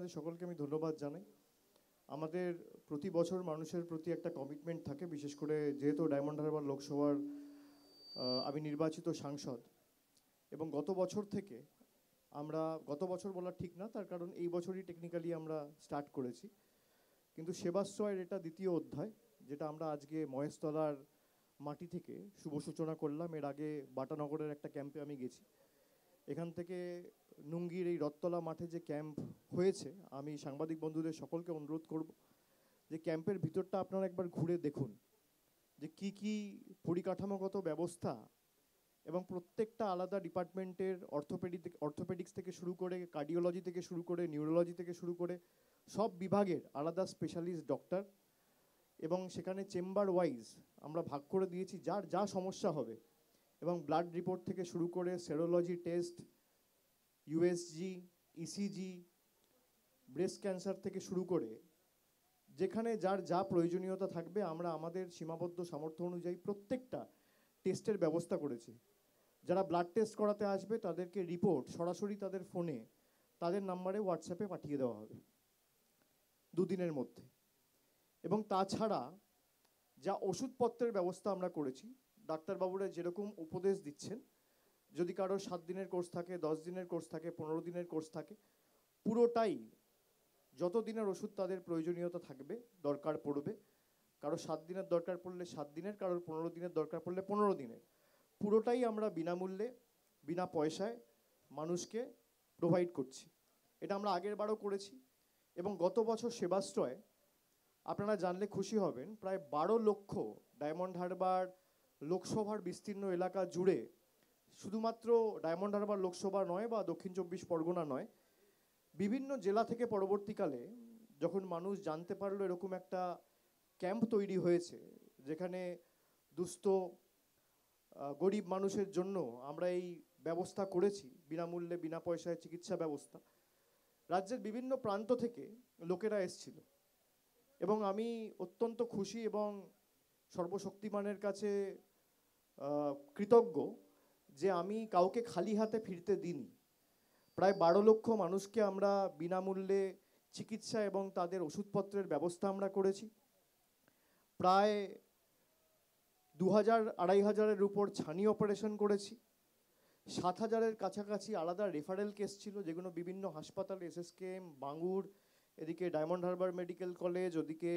সকলকে আমি ধন্যবাদ জানাই। আমাদের প্রতি বছর মানুষের প্রতি একটা কমিটমেন্ট থাকে, বিশেষ করে যেহেতু ডায়মন্ড হারবার লোকসভার আমি নির্বাচিত সাংসদ, এবং গত বছর থেকে আমরা, গত বছর বলা ঠিক না, তার কারণ এই বছরই টেকনিক্যালি আমরা স্টার্ট করেছি, কিন্তু সেবাশ্রয়ের এটা দ্বিতীয় অধ্যায়, যেটা আমরা আজকে মহেশতলার মাটি থেকে শুভ সূচনা করলাম। এর আগে বাটানগরের একটা ক্যাম্পে আমি গেছি। এখান থেকে নুঙ্গির এই রথতলা মাঠে যে ক্যাম্প হয়েছে, আমি সাংবাদিক বন্ধুদের সকলকে অনুরোধ করব যে ক্যাম্পের ভিতরটা আপনারা একবার ঘুরে দেখুন যে কি কি পরিকাঠামোগত ব্যবস্থা এবং প্রত্যেকটা আলাদা ডিপার্টমেন্টের অর্থোপেডিক্স থেকে শুরু করে, কার্ডিওলজি থেকে শুরু করে, নিউরোলজি থেকে শুরু করে সব বিভাগের আলাদা স্পেশালিস্ট ডক্টর, এবং সেখানে চেম্বার ওয়াইজ আমরা ভাগ করে দিয়েছি যার যা সমস্যা হবে, এবং ব্লাড রিপোর্ট থেকে শুরু করে serology test, USG, ECG, breast cancer থেকে শুরু করে যেখানে যার যা প্রয়োজনীয়তা থাকবে আমরা আমাদের সীমাবদ্ধ সামর্থ্য অনুযায়ী প্রত্যেকটা টেস্টের ব্যবস্থা করেছি। যারা ব্লাড টেস্ট করাতে আসবে তাদেরকে রিপোর্ট সরাসরি তাদের ফোনে, তাদের নাম্বারে হোয়াটসঅ্যাপে পাঠিয়ে দেওয়া হবে দুদিনের মধ্যে। এবং তাছাড়া যা ওষুধপত্রের ব্যবস্থা আমরা করেছি, ডাক্তারবাবুরা যেরকম উপদেশ দিচ্ছেন, যদি কারো 7 দিনের কোর্স থাকে, 10 দিনের কোর্স থাকে, 15 দিনের কোর্স থাকে, পুরোটাই যত দিনের ওষুধ তাদের প্রয়োজনীয়তা থাকবে, দরকার পড়বে, কারো 7 দিনের দরকার পড়লে 7 দিনের, কারোর 15 দিনের দরকার পড়লে 15 দিনের, পুরোটাই আমরা বিনামূল্যে, বিনা পয়সায় মানুষকে প্রোভাইড করছি। এটা আমরা আগের বারও করেছি। এবং গত বছর সেবাশ্রয় আপনারা জানলে খুশি হবেন, প্রায় 12 লক্ষ ডায়মন্ড হারবার লোকসভার বিস্তীর্ণ এলাকা জুড়ে, শুধুমাত্র ডায়মন্ড হারবার লোকসভা নয় বা দক্ষিণ 24 পরগনা নয়, বিভিন্ন জেলা থেকে পরবর্তীকালে যখন মানুষ জানতে পারলো এরকম একটা ক্যাম্প তৈরি হয়েছে যেখানে দুস্থ গরিব মানুষের জন্য আমরা এই ব্যবস্থা করেছি, বিনামূল্যে বিনা পয়সায় চিকিৎসা ব্যবস্থা, রাজ্যের বিভিন্ন প্রান্ত থেকে লোকেরা এসছিল। এবং আমি অত্যন্ত খুশি এবং সর্বশক্তিমানের কাছে কৃতজ্ঞ যে আমি কাউকে খালি হাতে ফিরতে দিইনি। প্রায় 12 লক্ষ মানুষকে আমরা বিনামূল্যে চিকিৎসা এবং তাদের ওষুধপত্রের ব্যবস্থা আমরা করেছি। প্রায় 2000-2500-এর উপর ছানি অপারেশন করেছি। 7000-এর কাছাকাছি আলাদা রেফারেল কেস ছিল, যেগুলো বিভিন্ন হাসপাতালে, এসএসকেএম, বাঙ্গুর, এদিকে ডায়মন্ড হারবার মেডিকেল কলেজ, ওদিকে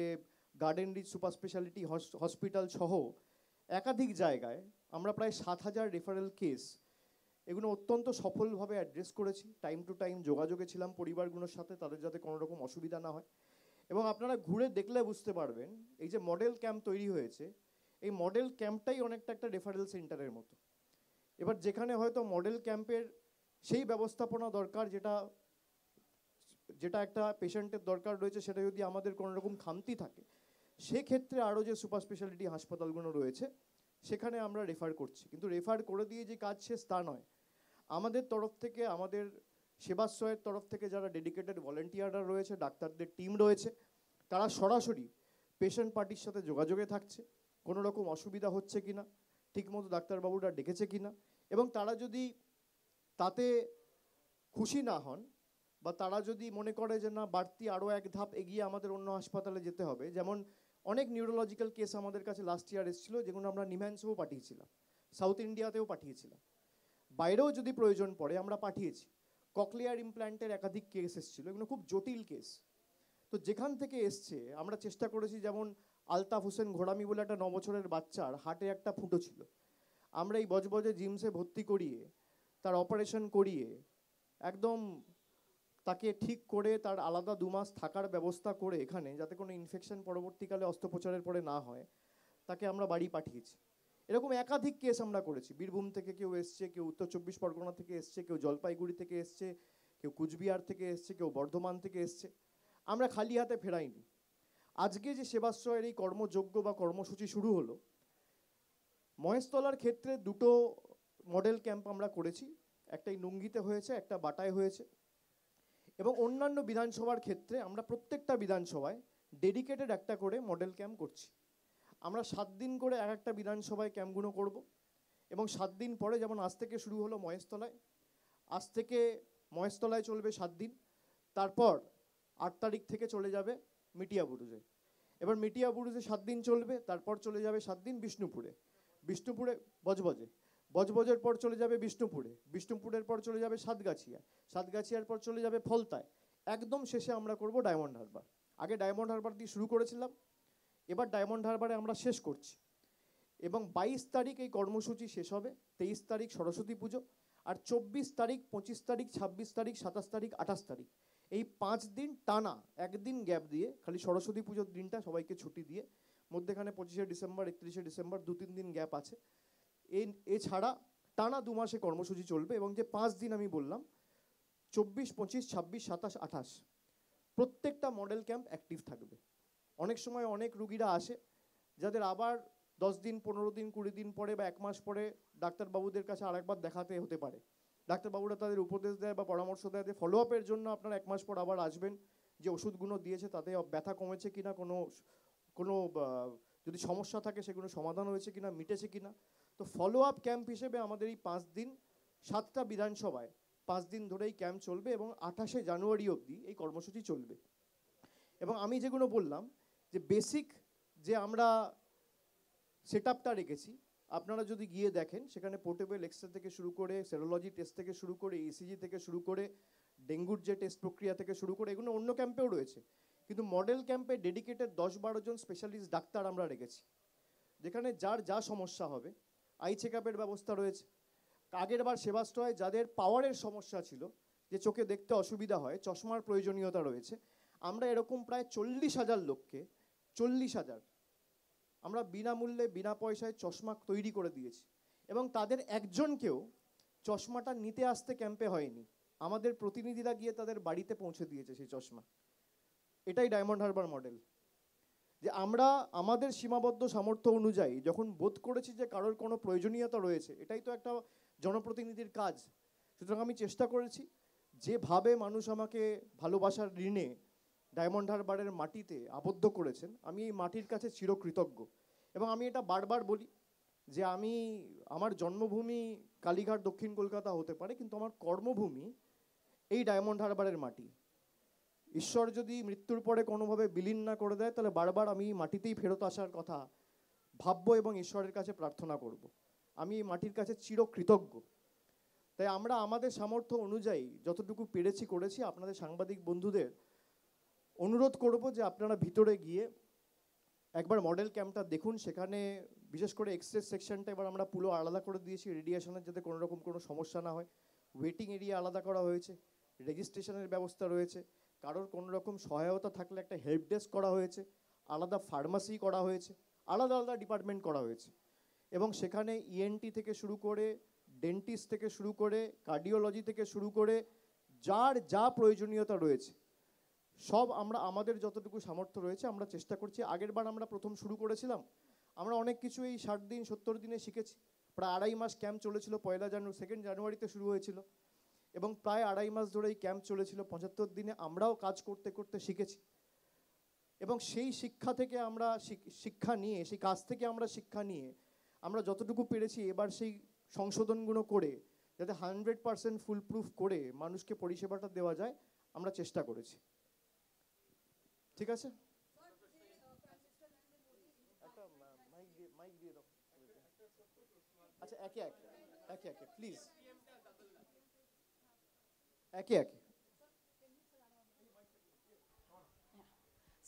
Garden Reach super speciality hospital সহ একাধিক জায়গায় আমরা প্রায় 7000 রেফারেল কেস, এগুলো অত্যন্ত সফলভাবে অ্যাড্রেস করেছি। টাইম টু টাইম যোগাযোগে ছিলাম পরিবারগুলোর সাথে, তাদের যাতে কোনো রকম অসুবিধা না হয়। এবং আপনারা ঘুরে দেখলে বুঝতে পারবেন, এই যে মডেল ক্যাম্প তৈরি হয়েছে, এই মডেল ক্যাম্পটাই অনেকটা একটা রেফারেল সেন্টারের মতো। এবার যেখানে হয়তো মডেল ক্যাম্পের সেই ব্যবস্থাপনা দরকার যেটা যেটা একটা পেশেন্টের দরকার রয়েছে, সেটা যদি আমাদের কোনো রকম খামতি থাকে, সেক্ষেত্রে আরও যে সুপার স্পেশালিটি হাসপাতালগুলো রয়েছে সেখানে আমরা রেফার করছি। কিন্তু রেফার করে দিয়ে যে কাজ শেষ তা নয়, আমাদের তরফ থেকে, আমাদের সেবাশ্রয়ের তরফ থেকে যারা ডেডিকেটেড ভলেন্টিয়াররা রয়েছে, ডাক্তারদের টিম রয়েছে, তারা সরাসরি পেশেন্ট পার্টির সাথে যোগাযোগে থাকছে, কোনো রকম অসুবিধা হচ্ছে কি না, ঠিকমতো ডাক্তারবাবুরা ডেকেছে কি না, এবং তারা যদি তাতে খুশি না হন বা তারা যদি মনে করে যে না, বাড়তি আরও এক ধাপ এগিয়ে আমাদের অন্য হাসপাতালে যেতে হবে, যেমন অনেক নিউরোলজিক্যাল কেস আমাদের কাছে লাস্ট ইয়ার এসেছিল, যেগুলো আমরা নিম্যান্সেও পাঠিয়েছিলাম, সাউথ ইন্ডিয়াতেও পাঠিয়েছিলাম, বাইরেও যদি প্রয়োজন পড়ে আমরা পাঠিয়েছি। ককলিয়ার ইমপ্ল্যান্টের একাধিক কেস এসেছিল, এগুলো খুব জটিল কেস। তো যেখান থেকে এসছে আমরা চেষ্টা করেছি, যেমন আলতাফ হোসেন ঘোড়ামি বলে একটা 9 বছরের বাচ্চার হার্টে একটা ফুটো ছিল, আমরা এই বজবজে জিমসে ভর্তি করিয়ে তার অপারেশন করিয়ে একদম তাকে ঠিক করে তার আলাদা 2 মাস থাকার ব্যবস্থা করে এখানে, যাতে কোনো ইনফেকশন পরবর্তীকালে অস্ত্রোপচারের পরে না হয়, তাকে আমরা বাড়ি পাঠিয়েছি। এরকম একাধিক কেস আমরা করেছি। বীরভূম থেকে কেউ এসছে, কেউ উত্তর 24 পরগনা থেকে এসছে, কেউ জলপাইগুড়ি থেকে এসছে, কেউ কুচবিহার থেকে এসছে, কেউ বর্ধমান থেকে এসছে। আমরা খালি হাতে ফেরাইনি। আজকে যে সেবাশ্রয়ের এই কর্মযজ্ঞ বা কর্মসূচি শুরু হলো, মহেশতলার ক্ষেত্রে 2টো মডেল ক্যাম্প আমরা করেছি, একটাই নুঙ্গিতে হয়েছে, একটা বাটায় হয়েছে। এবং অন্যান্য বিধানসভার ক্ষেত্রে আমরা প্রত্যেকটা বিধানসভায় ডেডিকেটেড একটা করে মডেল ক্যাম্প করছি। আমরা 7 দিন করে এক একটা বিধানসভায় ক্যাম্পগুলো করব। এবং 7 দিন পরে, যেমন আজ থেকে শুরু হলো মহেশতলায়, আজ থেকে মহেশতলায় চলবে 7 দিন, তারপর 8 তারিখ থেকে চলে যাবে মিটিয়া বুরুজে। এবার মিটিয়া বুরুজে 7 দিন চলবে, তারপর চলে যাবে 7 দিন বিষ্ণুপুরে, বিষ্ণুপুরে বজবজে, বজবজের পর চলে যাবে বিষ্ণুপুরে, বিষ্ণুপুরের পর চলে যাবে সাতগাছিয়া, সাতগাছিয়ার পর চলে যাবে ফলতায়, একদম শেষে আমরা করব ডায়মন্ড হারবার। আগে ডায়মন্ড হারবার দিয়ে শুরু করেছিলাম, এবার ডায়মন্ড হারবারে আমরা শেষ করছি। এবং 22 তারিখ এই কর্মসূচি শেষ হবে, 23 তারিখ সরস্বতী পুজো, আর 24 তারিখ, 25 তারিখ, 26 তারিখ, 27 তারিখ, 28 তারিখ, এই 5 দিন টানা, একদিন গ্যাপ দিয়ে, খালি সরস্বতী পুজোর দিনটা সবাইকে ছুটি দিয়ে, মধ্যেখানে 25শে ডিসেম্বর, 31শে ডিসেম্বর 2-3 দিন গ্যাপ আছে। এছাড়া টানা 2 মাসে কর্মসূচি চলবে। এবং যে 5 দিন আমি বললাম, 24, 25, 26, 27, 28, প্রত্যেকটা মডেল ক্যাম্প অ্যাক্টিভ থাকবে। অনেক সময় অনেক রুগীরা আসে যাদের আবার 10 দিন, 15 দিন, 20 দিন পরে বা 1 মাস পরে ডাক্তারবাবুদের কাছে আরেকবার দেখাতে হতে পারে। ডাক্তারবাবুরা তাদের উপদেশ দেয় বা পরামর্শ দেয় যে ফলো আপের জন্য আপনারা 1 মাস পর আবার আসবেন, যে ওষুধগুলো দিয়েছে তাতে ব্যথা কমেছে কিনা, কোনো যদি সমস্যা থাকে সেগুলো সমাধান হয়েছে কিনা, মিটেছে কিনা। তো ফলো আপ ক্যাম্প হিসেবে আমাদের এই 5 দিন 7টা বিধানসভায় 5 দিন ধরেই ক্যাম্প চলবে এবং 28শে জানুয়ারি অবধি এই কর্মসূচি চলবে। এবং আমি যেগুলো বললাম যে বেসিক যে আমরা সেটআপটা রেখেছি, আপনারা যদি গিয়ে দেখেন সেখানে পোর্টেবল এক্সরে থেকে শুরু করে, সেরোলজি টেস্ট থেকে শুরু করে, ইসিজি থেকে শুরু করে, ডেঙ্গুর যে টেস্ট প্রক্রিয়া থেকে শুরু করে, এগুলো অন্য ক্যাম্পেও রয়েছে। কিন্তু মডেল ক্যাম্পে ডেডিকেটেড 10-12 জন স্পেশালিস্ট ডাক্তার আমরা রেখেছি, যেখানে যার যা সমস্যা হবে। আই চেক আপের ব্যবস্থা রয়েছে। আগের বার সেবাশ্রয় যাদের পাওয়ারের সমস্যা ছিল, যে চোখে দেখতে অসুবিধা হয়, চশমার প্রয়োজনীয়তা রয়েছে, আমরা এরকম প্রায় 40,000 লোককে, 40,000 আমরা বিনামূল্যে, বিনা পয়সায় চশমা তৈরি করে দিয়েছি। এবং তাদের একজনকেও চশমাটা নিতে আসতে ক্যাম্পে হয়নি, আমাদের প্রতিনিধিরা গিয়ে তাদের বাড়িতে পৌঁছে দিয়েছে সেই চশমা। এটাই ডায়মন্ড হারবার মডেল, যে আমরা আমাদের সীমাবদ্ধ সামর্থ্য অনুযায়ী যখন বোধ করেছি যে কারোর কোনো প্রয়োজনীয়তা রয়েছে, এটাই তো একটা জনপ্রতিনিধির কাজ। সুতরাং আমি চেষ্টা করেছি, যেভাবে মানুষ আমাকে ভালোবাসার ঋণে ডায়মন্ড হারবারের মাটিতে আবদ্ধ করেছেন, আমি এই মাটির কাছে চিরকৃতজ্ঞ। এবং আমি এটা বারবার বলি যে আমার জন্মভূমি কালীঘাট, দক্ষিণ কলকাতা হতে পারে, কিন্তু আমার কর্মভূমি এই ডায়মন্ড হারবারের মাটি। ঈশ্বর যদি মৃত্যুর পরে কোনোভাবে বিলীন না করে দেয়, তাহলে বারবার আমি মাটিতেই ফেরত আসার কথা ভাববো এবং ঈশ্বরের কাছে প্রার্থনা করব। আমি এই মাটির কাছে চিরকৃতজ্ঞ। তাই আমরা আমাদের সামর্থ্য অনুযায়ী যতটুকু পেরেছি করেছি। আপনাদের সাংবাদিক বন্ধুদের অনুরোধ করব যে আপনারা ভিতরে গিয়ে একবার মডেল ক্যাম্পটা দেখুন। সেখানে বিশেষ করে এক্সরে সেকশনটা এবার আমরা পুরো আলাদা করে দিয়েছি, রেডিয়েশনের যাতে কোনো রকম কোনো সমস্যা না হয়। ওয়েটিং এরিয়া আলাদা করা হয়েছে, রেজিস্ট্রেশনের ব্যবস্থা রয়েছে, কারোর কোনো রকম সহায়তা থাকলে একটা হেল্প ডেস্ক করা হয়েছে, আলাদা ফার্মাসি করা হয়েছে, আলাদা আলাদা ডিপার্টমেন্ট করা হয়েছে। এবং সেখানে ইএনটি থেকে শুরু করে, ডেন্টিস্ট থেকে শুরু করে, কার্ডিওলজি থেকে শুরু করে, যার যা প্রয়োজনীয়তা রয়েছে সব আমরা আমাদের যতটুকু সামর্থ্য রয়েছে আমরা চেষ্টা করছি। আগের বার আমরা প্রথম শুরু করেছিলাম, আমরা অনেক কিছু এই 60 দিন 70 দিনে শিখেছি। প্রায় 2.5 মাস ক্যাম্প চলেছিল, 2 জানুয়ারিতে শুরু হয়েছিল এবং প্রায় 2.5 মাস ধরে এই ক্যাম্প চলেছিল। 75 দিনে আমরাও কাজ করতে করতে শিখেছি এবং সেই শিক্ষা থেকে আমরা শিক্ষা নিয়ে, সেই কাজ থেকে আমরা শিক্ষা নিয়ে আমরা যতটুকু পেরেছি এবার সেই সংশোধনগুলো করে যাতে 100% ফুল প্রুফ করে মানুষকে পরিষেবাটা দেওয়া যায় আমরা চেষ্টা করেছি। ঠিক আছে, একটা মাইক দিয়ে দাও। আচ্ছা, একে একে প্লিজ, একে একে।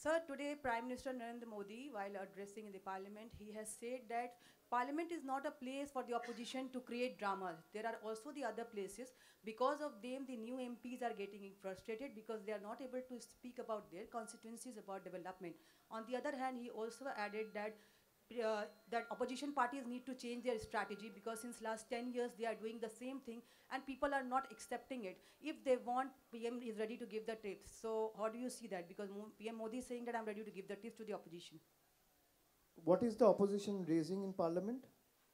Sir, today Prime Minister Narendra Modi, while addressing in the parliament, he has said that parliament is not a place for the opposition to create dramas. There are also the other places. Because of them, the new MPs are getting frustrated because they are not able to speak about their constituencies, about development. On the other hand, he also added that that opposition parties need to change their strategy because since last 10 years they are doing the same thing and people are not accepting it. If they want, PM is ready to give the tips. So how do you see that? Because PM Modi is saying that I'm ready to give the tips to the opposition. What is the opposition raising in parliament?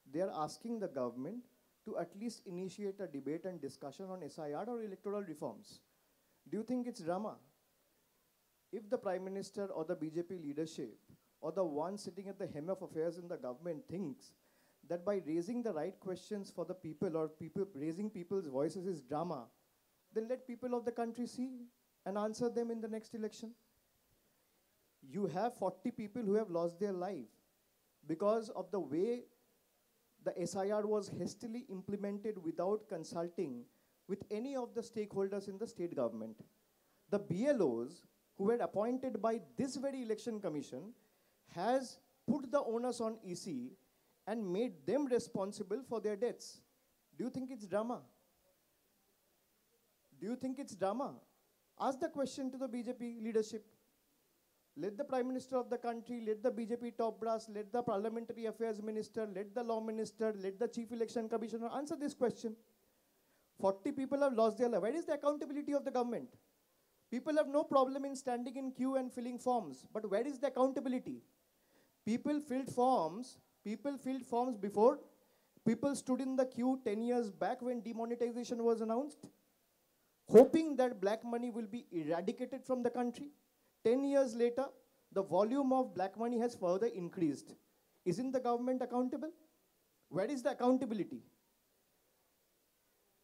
They are asking the government to at least initiate a debate and discussion on SIR or electoral reforms. Do you think it's drama? If the Prime Minister or the BJP leadership or the one sitting at the helm of affairs in the government thinks that by raising the right questions for the people or raising people's voices is drama, then let people of the country see and answer them in the next election. You have 40 people who have lost their life because of the way the SIR was hastily implemented without consulting with any of the stakeholders in the state government. The BLOs who were appointed by this very election commission has put the onus on EC and made them responsible for their deaths. Do you think it's drama? Do you think it's drama? Ask the question to the BJP leadership. Let the Prime Minister of the country, let the BJP top brass, let the Parliamentary Affairs Minister, let the Law Minister, let the Chief Election Commissioner answer this question. 40 people have lost their life. Where is the accountability of the government? People have no problem in standing in queue and filling forms, but where is the accountability? People filled forms before. People stood in the queue 10 years back when demonetization was announced, hoping that black money will be eradicated from the country. 10 years later, the volume of black money has further increased. Isn't the government accountable? Where is the accountability?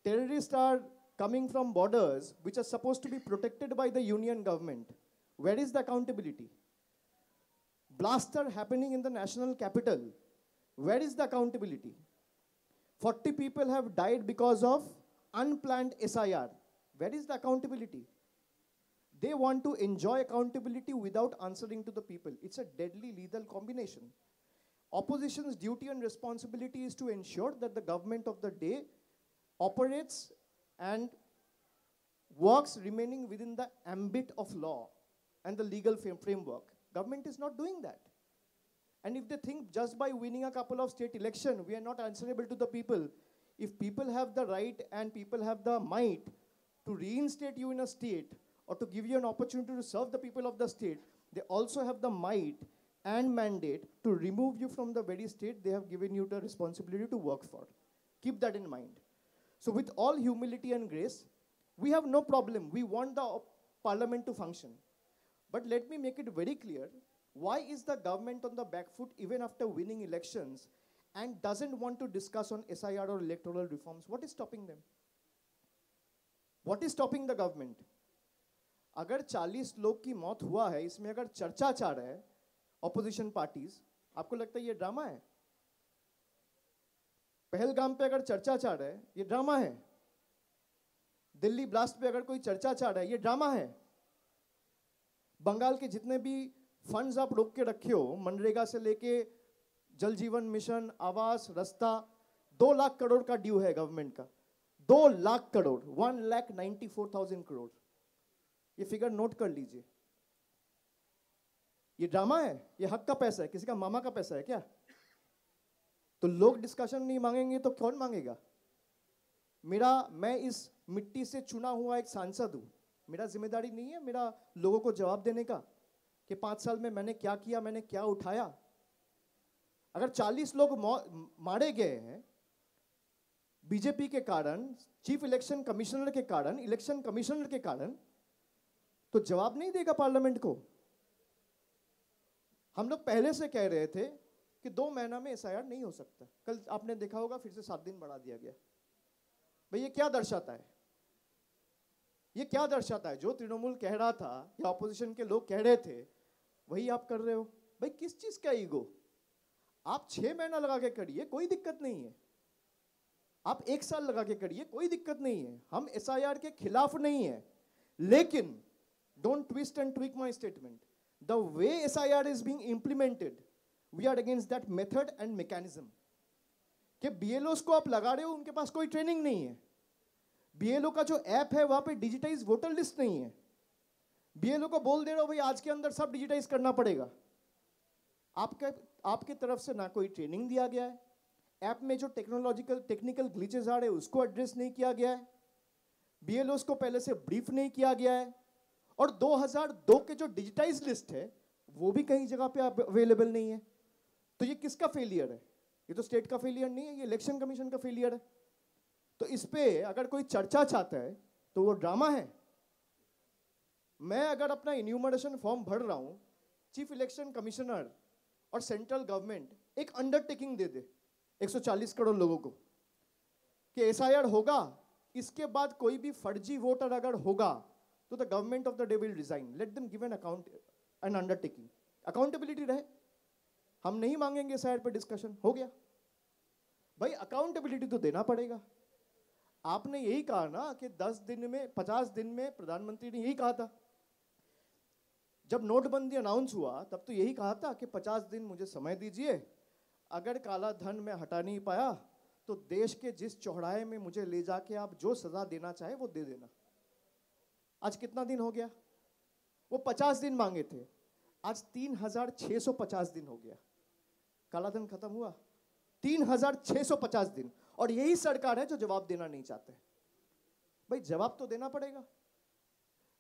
Terrorists are coming from borders which are supposed to be protected by the union government. Where is the accountability? Blasts are happening in the national capital. Where is the accountability? 40 people have died because of unplanned SIR. Where is the accountability? They want to enjoy accountability without answering to the people. It's a deadly lethal combination. Opposition's duty and responsibility is to ensure that the government of the day operates and works remaining within the ambit of law and the legal framework. Government is not doing that. And if they think just by winning a couple of state elections, we are not answerable to the people, if people have the right and people have the might to reinstate you in a state or to give you an opportunity to serve the people of the state, they also have the might and mandate to remove you from the very state they have given you the responsibility to work for. Keep that in mind. So with all humility and grace, we have no problem. We want the parliament to function. But let me make it very clear, why is the government on the back foot even after winning elections and doesn't want to discuss on SIR or electoral reforms? What is stopping them? What is stopping the government? अगर 40 लोग की मौत हुआ है, इसमें अगर चर्चा चाह रहा है ऑपोजिशन पार्टीज, आपको लगता है ये ड्रामा है? पहलगाम पे अगर चर्चा चाह रहा है, ये ड्रामा है? दिल्ली ब्लास्ट पे अगर कोई चर्चा चाह रहा है, ये ड्रामा है? बंगाल के जितने भी फंड्स आप रोक के रखे हो, मनरेगा से लेके जल जीवन मिशन, आवास, रास्ता, 2 लाख करोड़ का ड्यू है गवर्नमेंट का. 2 लाख करोड़, 1,94,000 करोड़. ये फिगर नोट कर लीजिए. ये ड्रामा है? ये हक का पैसा है? किसी का मामा का पैसा है क्या? तो लोग डिस्कशन नहीं मांगेंगे तो कौन मांगेगा? मैं इस मिट्टी से चुना हुआ एक सांसद हूं. मेरा जिम्मेदारी नहीं है मेरा लोगों को जवाब देने का कि 5 साल में मैंने क्या किया, मैंने क्या उठाया? अगर 40 लोग मारे गए हैं बीजेपी के कारण, चीफ इलेक्शन कमिश्नर के कारण, इलेक्शन कमिश्नर के कारण, तो जवाब नहीं देगा पार्लियामेंट को? हम लोग पहले से कह रहे थे कि 2 महीना में SIR नहीं हो सकता. कल आपने देखा होगा फिर से 7 दिन बढ़ा दिया गया. भाई ये क्या दर्शाता है? ये क्या दर्शाता है? जो तृणमूल कह रहा था या ऑपोजिशन के लोग कह रहे थे वही आप कर रहे हो. भाई किस चीज का ईगो? आप 6 महीना लगा के करिए, कोई दिक्कत नहीं है. आप 1 साल लगा के करिए, कोई दिक्कत नहीं है. हम SIR के खिलाफ नहीं है, लेकिन don't twist and tweak my statement. The way SIR is being implemented, we are against that method and mechanism. कि BLOs को आप लगा रहे हो, उनके पास कोई ट्रेनिंग नहीं है. BLO का जो ऐप है वहां पे डिजिटाइज वोटर लिस्ट नहीं है. BLO को बोल दे रहे हो भाई आज के अंदर सब डिजिटाइज करना पड़ेगा. आपके तरफ से ना कोई ट्रेनिंग दिया गया है. ऐप में जो टेक्निकल ग्लिचेस आ रहे हैं उसको एड्रेस नहीं किया गया है. BLOs को पहले से ब्रीफ नहीं किया गया है. और 2002 के जो डिजिटाइज लिस्ट है वो भी कहीं जगह पे अवेलेबल नहीं है. तो ये किसका फेलियर है? ये तो स्टेट का फेलियर नहीं है, ये इलेक्शन कमीशन का फेलियर है. तो इस पे अगर कोई चर्चा चाहता है तो वो ड्रामा है. मैं अगर अपना इन्यूमरेशन फॉर्म भर रहा हूं, चीफ इलेक्शन कमिश्नर और सेंट्रल गवर्नमेंट एक अंडरटेकिंग दे दे 140 करोड़ लोगों को कि SIR होगा, इसके बाद कोई भी फर्जी वोटर अगर होगा तो the government of the day will resign. Let them give an undertaking. Accountability रहे. हम नहीं मांगेंगे एसआईआर पे डिस्कशन, हो गया. भाई अकाउंटेबिलिटी तो देना पड़ेगा. आपने यही कहा ना कि 10 दिन में 50 दिन में, प्रधानमंत्री ने यही कहा था जब नोटबंदी अनाउंस हुआ, तब तो यही कहा था कि 50 दिन मुझे समय दीजिए, अगर काला धन मैं हटा नहीं पाया तो देश के जिस चौराहे में मुझे ले जाके आप जो सजा देना चाहे वो दे देना. आज कितना दिन हो गया? वो 50 दिन मांगे थे, आज 3650 दिन हो गया. काला धन खत्म हुआ? 3650 दिन. और यही सरकार है जो जवाब देना नहीं चाहते. भाई जवाब तो देना पड़ेगा.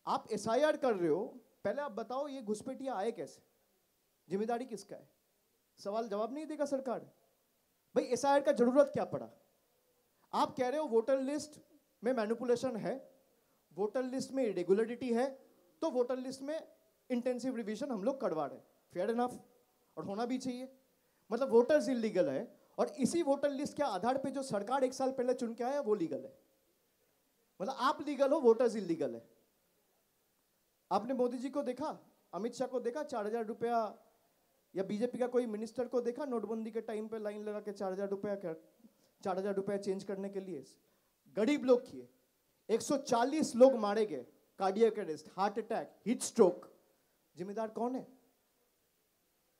आप एसआईआर कर रहे हो, पहले आप बताओ ये घुसपैठिया आए कैसे, जिम्मेदारी किसका है? सवाल जवाब नहीं देगा सरकार. भाई एसआईआर का जरूरत क्या पड़ा? आप कह रहे हो वोटर लिस्ट में मैनिपुलेशन है, वोटर लिस्ट में इरेगुलरिटी है, तो वोटर लिस्ट में इंटेंसिव रिवीजन हम लोग करवा रहे हैं. फेयर इनफ, और होना भी चाहिए. मतलब वोटर्स इलीगल है और इसी वोटर लिस्ट के आधार पे जो सरकार 1 साल पहले चुन के आया वो लीगल है. मतलब आप लीगल हो, वोटर्स इलीगल है. आपने मोदी जी को देखा, अमित शाह को देखा 4000 रुपया, या बीजेपी का कोई मिनिस्टर को देखा नोटबंदी के टाइम पे लाइन लगा के 4000 रुपया 4000 रुपया चेंज करने के लिए? गरीब लोग किए. 140 लोग मारे गए, cardiac arrest, heart attack, heat stroke. जिम्मेदार कौन है?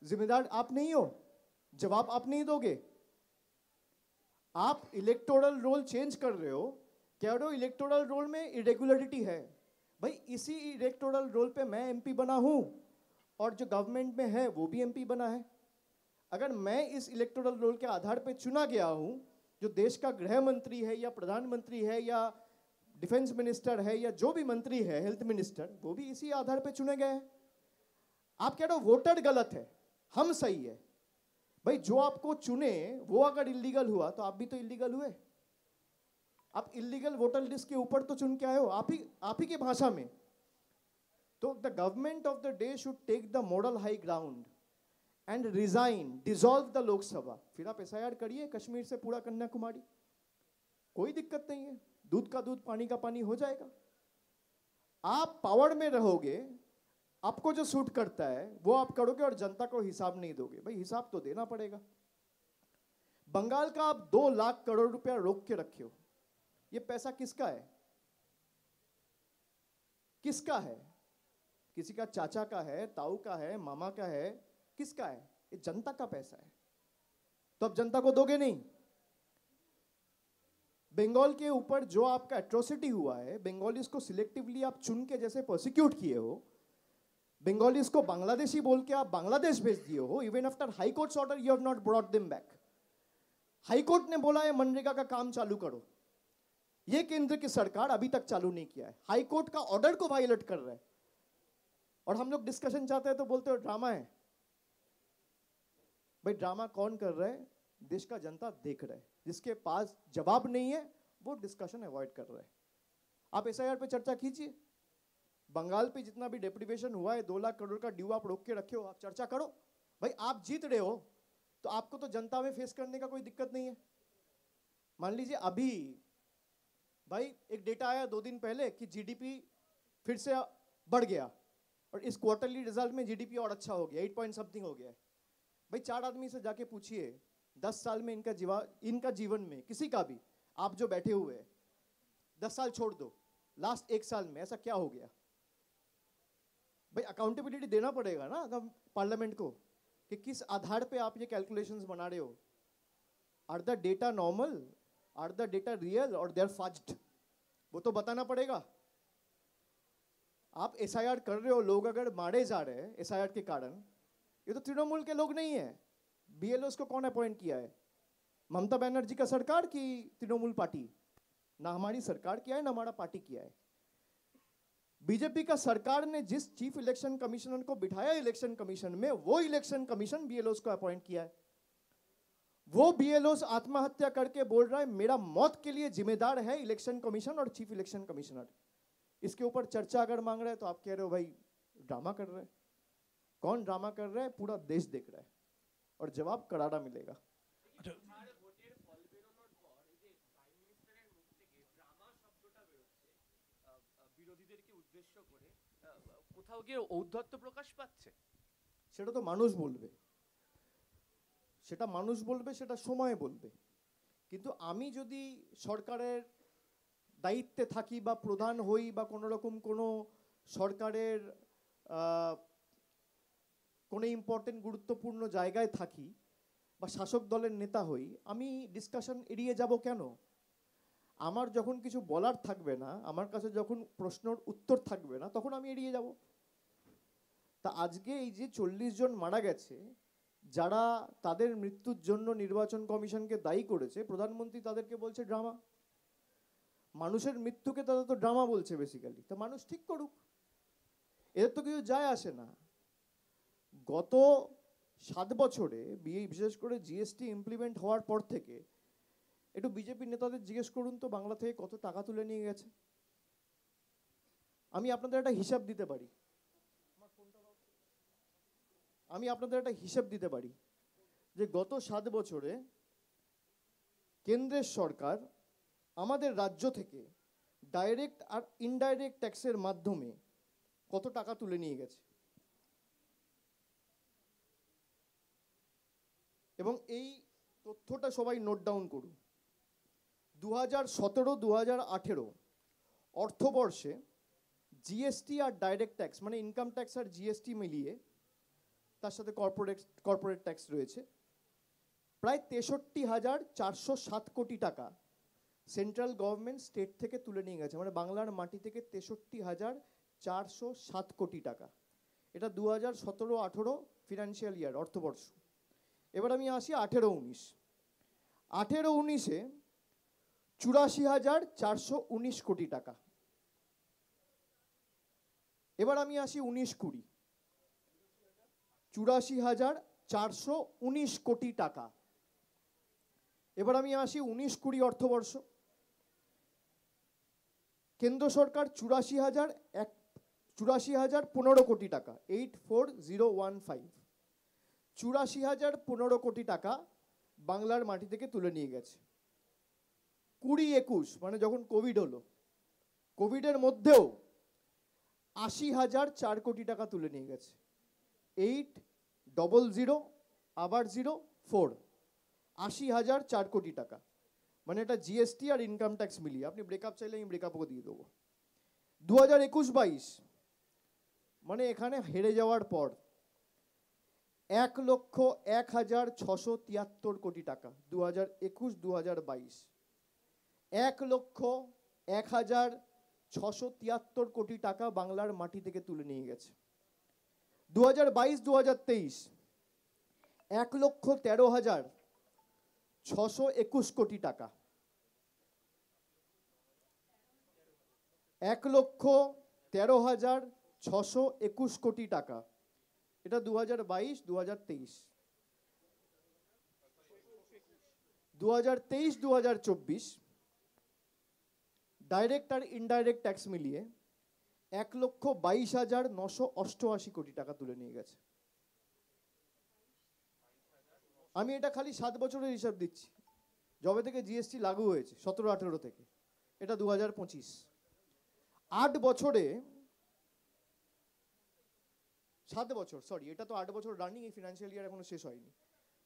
जिम्मेदार आप नहीं हो, जवाब आप नहीं दोगे. आप इलेक्टोरल रोल चेंज कर रहे हो, कह रहे हो इलेक्टोरल रोल में इरेगुलरिटी है. भाई इसी इलेक्टोरल रोल पे मैं एमपी बना हूं और जो गवर्नमेंट में है वो भी एमपी बना है. अगर मैं इस इलेक्टोरल रोल के आधार पे चुना गया हूं, जो देश का गृह मंत्री है या प्रधानमंत्री है या डिफेंस मिनिस्टर है या जो भी मंत्री है, हेल्थ मिनिस्टर, वो भी इसी आधार पे चुने गए हैं. आप कह रहे हो वोटर गलत है, हम सही है. भाई जो आपको चुने वो अगर इलीगल हुआ तो आप भी तो इलीगल हुए. आप इलीगल वोटर लिस्ट के ऊपर तो चुन के आए हो, आप ही की भाषा में. तो the government of the day should take the moral high ground and resign, dissolve the Lok Sabha. फिर आप एसआईआर करिए कश्मीर से पूरा कन्याकुमारी, कोई दिक्कत नहीं है. दूध का दूध पानी का पानी हो जाएगा. आप पावर में रहोगे, आपको जो सूट करता है वो आप करोगे और जनता को हिसाब नहीं दोगे. भाई हिसाब तो देना पड़ेगा. बंगाल का आप 2 लाख करोड़ रुपया रोक के रखे हो, ये पैसा किसका है? किसका है? किसी का चाचा का है, ताऊ का है, मामा का है, किसका है? ये जनता का पैसा है. तो अब जनता को दोगे नहीं. बंगाल के ऊपर जो आपका एट्रोसिटी हुआ है, बंगालीज को सिलेक्टिवली आप चुन के जैसे प्रोसिक्यूट किए हो, बंगालीज को बांग्लादेशी बोल के आप बांग्लादेश भेज दिए हो. Even after high courts order you have not brought them back. High court ने बोला है मनरेगा का काम चालू करो, ये केंद्र की सरकार अभी तक चालू नहीं किया है. हाई कोर्ट का ऑर्डर को वायलेट कर रहा है. और हम लोग डिस्कशन चाहते हैं तो बोलते हो ड्रामा है. भाई ड्रामा कौन कर रहा है? देश का जनता देख रहा है. जिसके पास जवाब नहीं है वो डिस्कशन अवॉइड कर रहा है. आप एसआईआर पे चर्चा कीजिए. बंगाल पे जितना भी डेप्रिवेशन हुआ है, 2 लाख करोड़ का ड्यू आप रोक के रखे हो, आप चर्चा करो. भाई आप जीत रहे हो तो आपको तो जनता में फेस करने का कोई दिक्कत नहीं है. मान लीजिए अभी भाई एक डेटा आया 2 दिन पहले कि जीडीपी फिर से बढ़ गया और इस क्वार्टरली रिजल्ट में जीडीपी और अच्छा हो गया, 8 पॉइंट समथिंग हो गया है. भाई 4 आदमी से जाके पूछिए 10 साल में इनका जीवन में किसी का भी, आप जो बैठे हुए हैं 10 साल छोड़ दो, लास्ट 1 साल में ऐसा क्या हो गया? भाई अकाउंटेबिलिटी देना पड़ेगा ना पार्लियामेंट को कि किस आधार पे आप ये कैलकुलेशंस बना रहे हो. Are the data normal, are the data real और दे आर फज्ड? वो तो बताना पड़ेगा. आप एसआईआर कर रहे हो, लोग अगर मारे जा रहे हैं एसआईआर के कारण, ये तो तृणमूल के लोग नहीं है. बीएलओस को कौन अपॉइंट किया है? ममता बनर्जी का सरकार की तृणमूल पार्टी? ना हमारी सरकार किया है ना हमारा पार्टी किया है. बीजेपी का सरकार ने जिस चीफ इलेक्शन कमिश्नर को बिठाया इलेक्शन कमीशन में, वो इलेक्शन कमीशन बीएलओस को अपॉइंट किया है. वो बीएलओस आत्महत्या करके बोल रहा है मेरा मौत के लिए जिम्मेदार है इलेक्शन कमीशन और चीफ इलेक्शन कमिश्नर. इसके ऊपर चर्चा अगर मांग रहा है तो आप कह रहे हो भाई ड्रामा कर रहे हैं. कौन ड्रामा कर रहा है? पूरा देश देख रहा है और जवाब करारा मिलेगा. বিরোধীদেরকে উদ্দেশ্য কোথাও গিয়ে ঔদ্ধত্য প্রকাশ পাচ্ছে? সেটা তো মানুষ বলবে, সেটা সময় বলবে। কিন্তু আমি যদি সরকারের দায়িত্বে থাকি বা প্রধান হই বা কোনো রকম কোনো সরকারের কোনো ইম্পর্টেন্ট গুরুত্বপূর্ণ জায়গায় থাকি বা শাসক দলের নেতা হই, আমি ডিসকাশন এড়িয়ে যাব কেন? আমার যখন কিছু বলার থাকবে না, আমার কাছে যখন প্রশ্নের উত্তর থাকবে না, তখন আমি এড়িয়ে যাব। তা আজকে এই যে 40 জন মারা গেছে, যারা তাদের মৃত্যুর জন্য নির্বাচন কমিশনকে দায়ী করেছে, প্রধানমন্ত্রী তাদেরকে বলছে ড্রামা। মানুষের মৃত্যুকে তারা তো ড্রামা বলছে বেসিক্যালি। তা মানুষ ঠিক করুক, এদের তো কিছু যায় আসে না। গত 7 বছরে বিশেষ করে জিএসটি ইমপ্লিমেন্ট হওয়ার পর থেকে একটু বিজেপি নেতাদের জিজ্ঞেস করুন তো, বাংলা থেকে কত টাকা তুলে নিয়ে গেছে। আমি আপনাদের একটা হিসাব দিতে পারি যে গত 7 বছরে কেন্দ্রের সরকার আমাদের রাজ্য থেকে ডাইরেক্ট আর ইনডাইরেক্ট ট্যাক্সের মাধ্যমে কত টাকা তুলে নিয়ে গেছে। এবং এই তথ্যটা সবাই নোট ডাউন করুন। 2017-2018 অর্থবর্ষে জিএসটি আর ডাইরেক্ট ট্যাক্স, মানে ইনকাম ট্যাক্স আর জিএসটি মিলিয়ে, তার সাথে কর্পোরেট ট্যাক্স রয়েছে, প্রায় 63,407 কোটি টাকা সেন্ট্রাল গভর্নমেন্ট স্টেট থেকে তুলে নিয়ে গেছে। মানে বাংলার মাটি থেকে 63,407 কোটি টাকা। এটা 2017-18 ফিনান্সিয়াল ইয়ার, অর্থবর্ষ। এবার আমি আসি 18-19। 18-19-এ 84,419 কোটি টাকা। এবার আমি আসি 19-20, 84,419 কোটি টাকা। এবার আমি আসি 19-20 অর্থবর্ষ। কেন্দ্র সরকার 84,015 কোটি টাকা, 84,015, 84,015 কোটি টাকা বাংলার মাটি থেকে তুলে নিয়ে গেছে। 20-21 মানে যখন কোভিড হলো, কোভিডের মধ্যেও 80,004 কোটি টাকা তুলে নিয়ে গেছে। 800 আবার 04, 80,004 কোটি টাকা। মানে এটা জিএসটি আর ইনকাম ট্যাক্স মিলিয়ে। আপনি ব্রেকআপ চাইলে আমি ব্রেকআপও দিয়ে দেবো। 2021-22 মানে এখানে হেরে যাওয়ার পর 1,01,673 কোটি টাকা। 2021-2022 1,01,673 কোটি টাকা বাংলার মাটি থেকে তুলে নিয়ে গেছে। 2022-2023 1,13,621 কোটি টাকা। 1,13,621 কোটি টাকা। এটা 2022-2023। 2023-2024 ডাইরেক্ট আর ইনডাইরেক্ট ট্যাক্স মিলিয়ে 1,22,988 কোটি টাকা তুলে নিয়ে গেছে। আমি এটা খালি 7 বছরের হিসাব দিচ্ছি, যবে থেকে জিএসটি লাগু হয়েছে 17-18 থেকে। এটা 2025। 8 বছরে 7 বছর, সরি, এটা তো 8 বছর রানিং, এই ফিনান্সিয়াল ইয়ার এখনো শেষ হয়নি,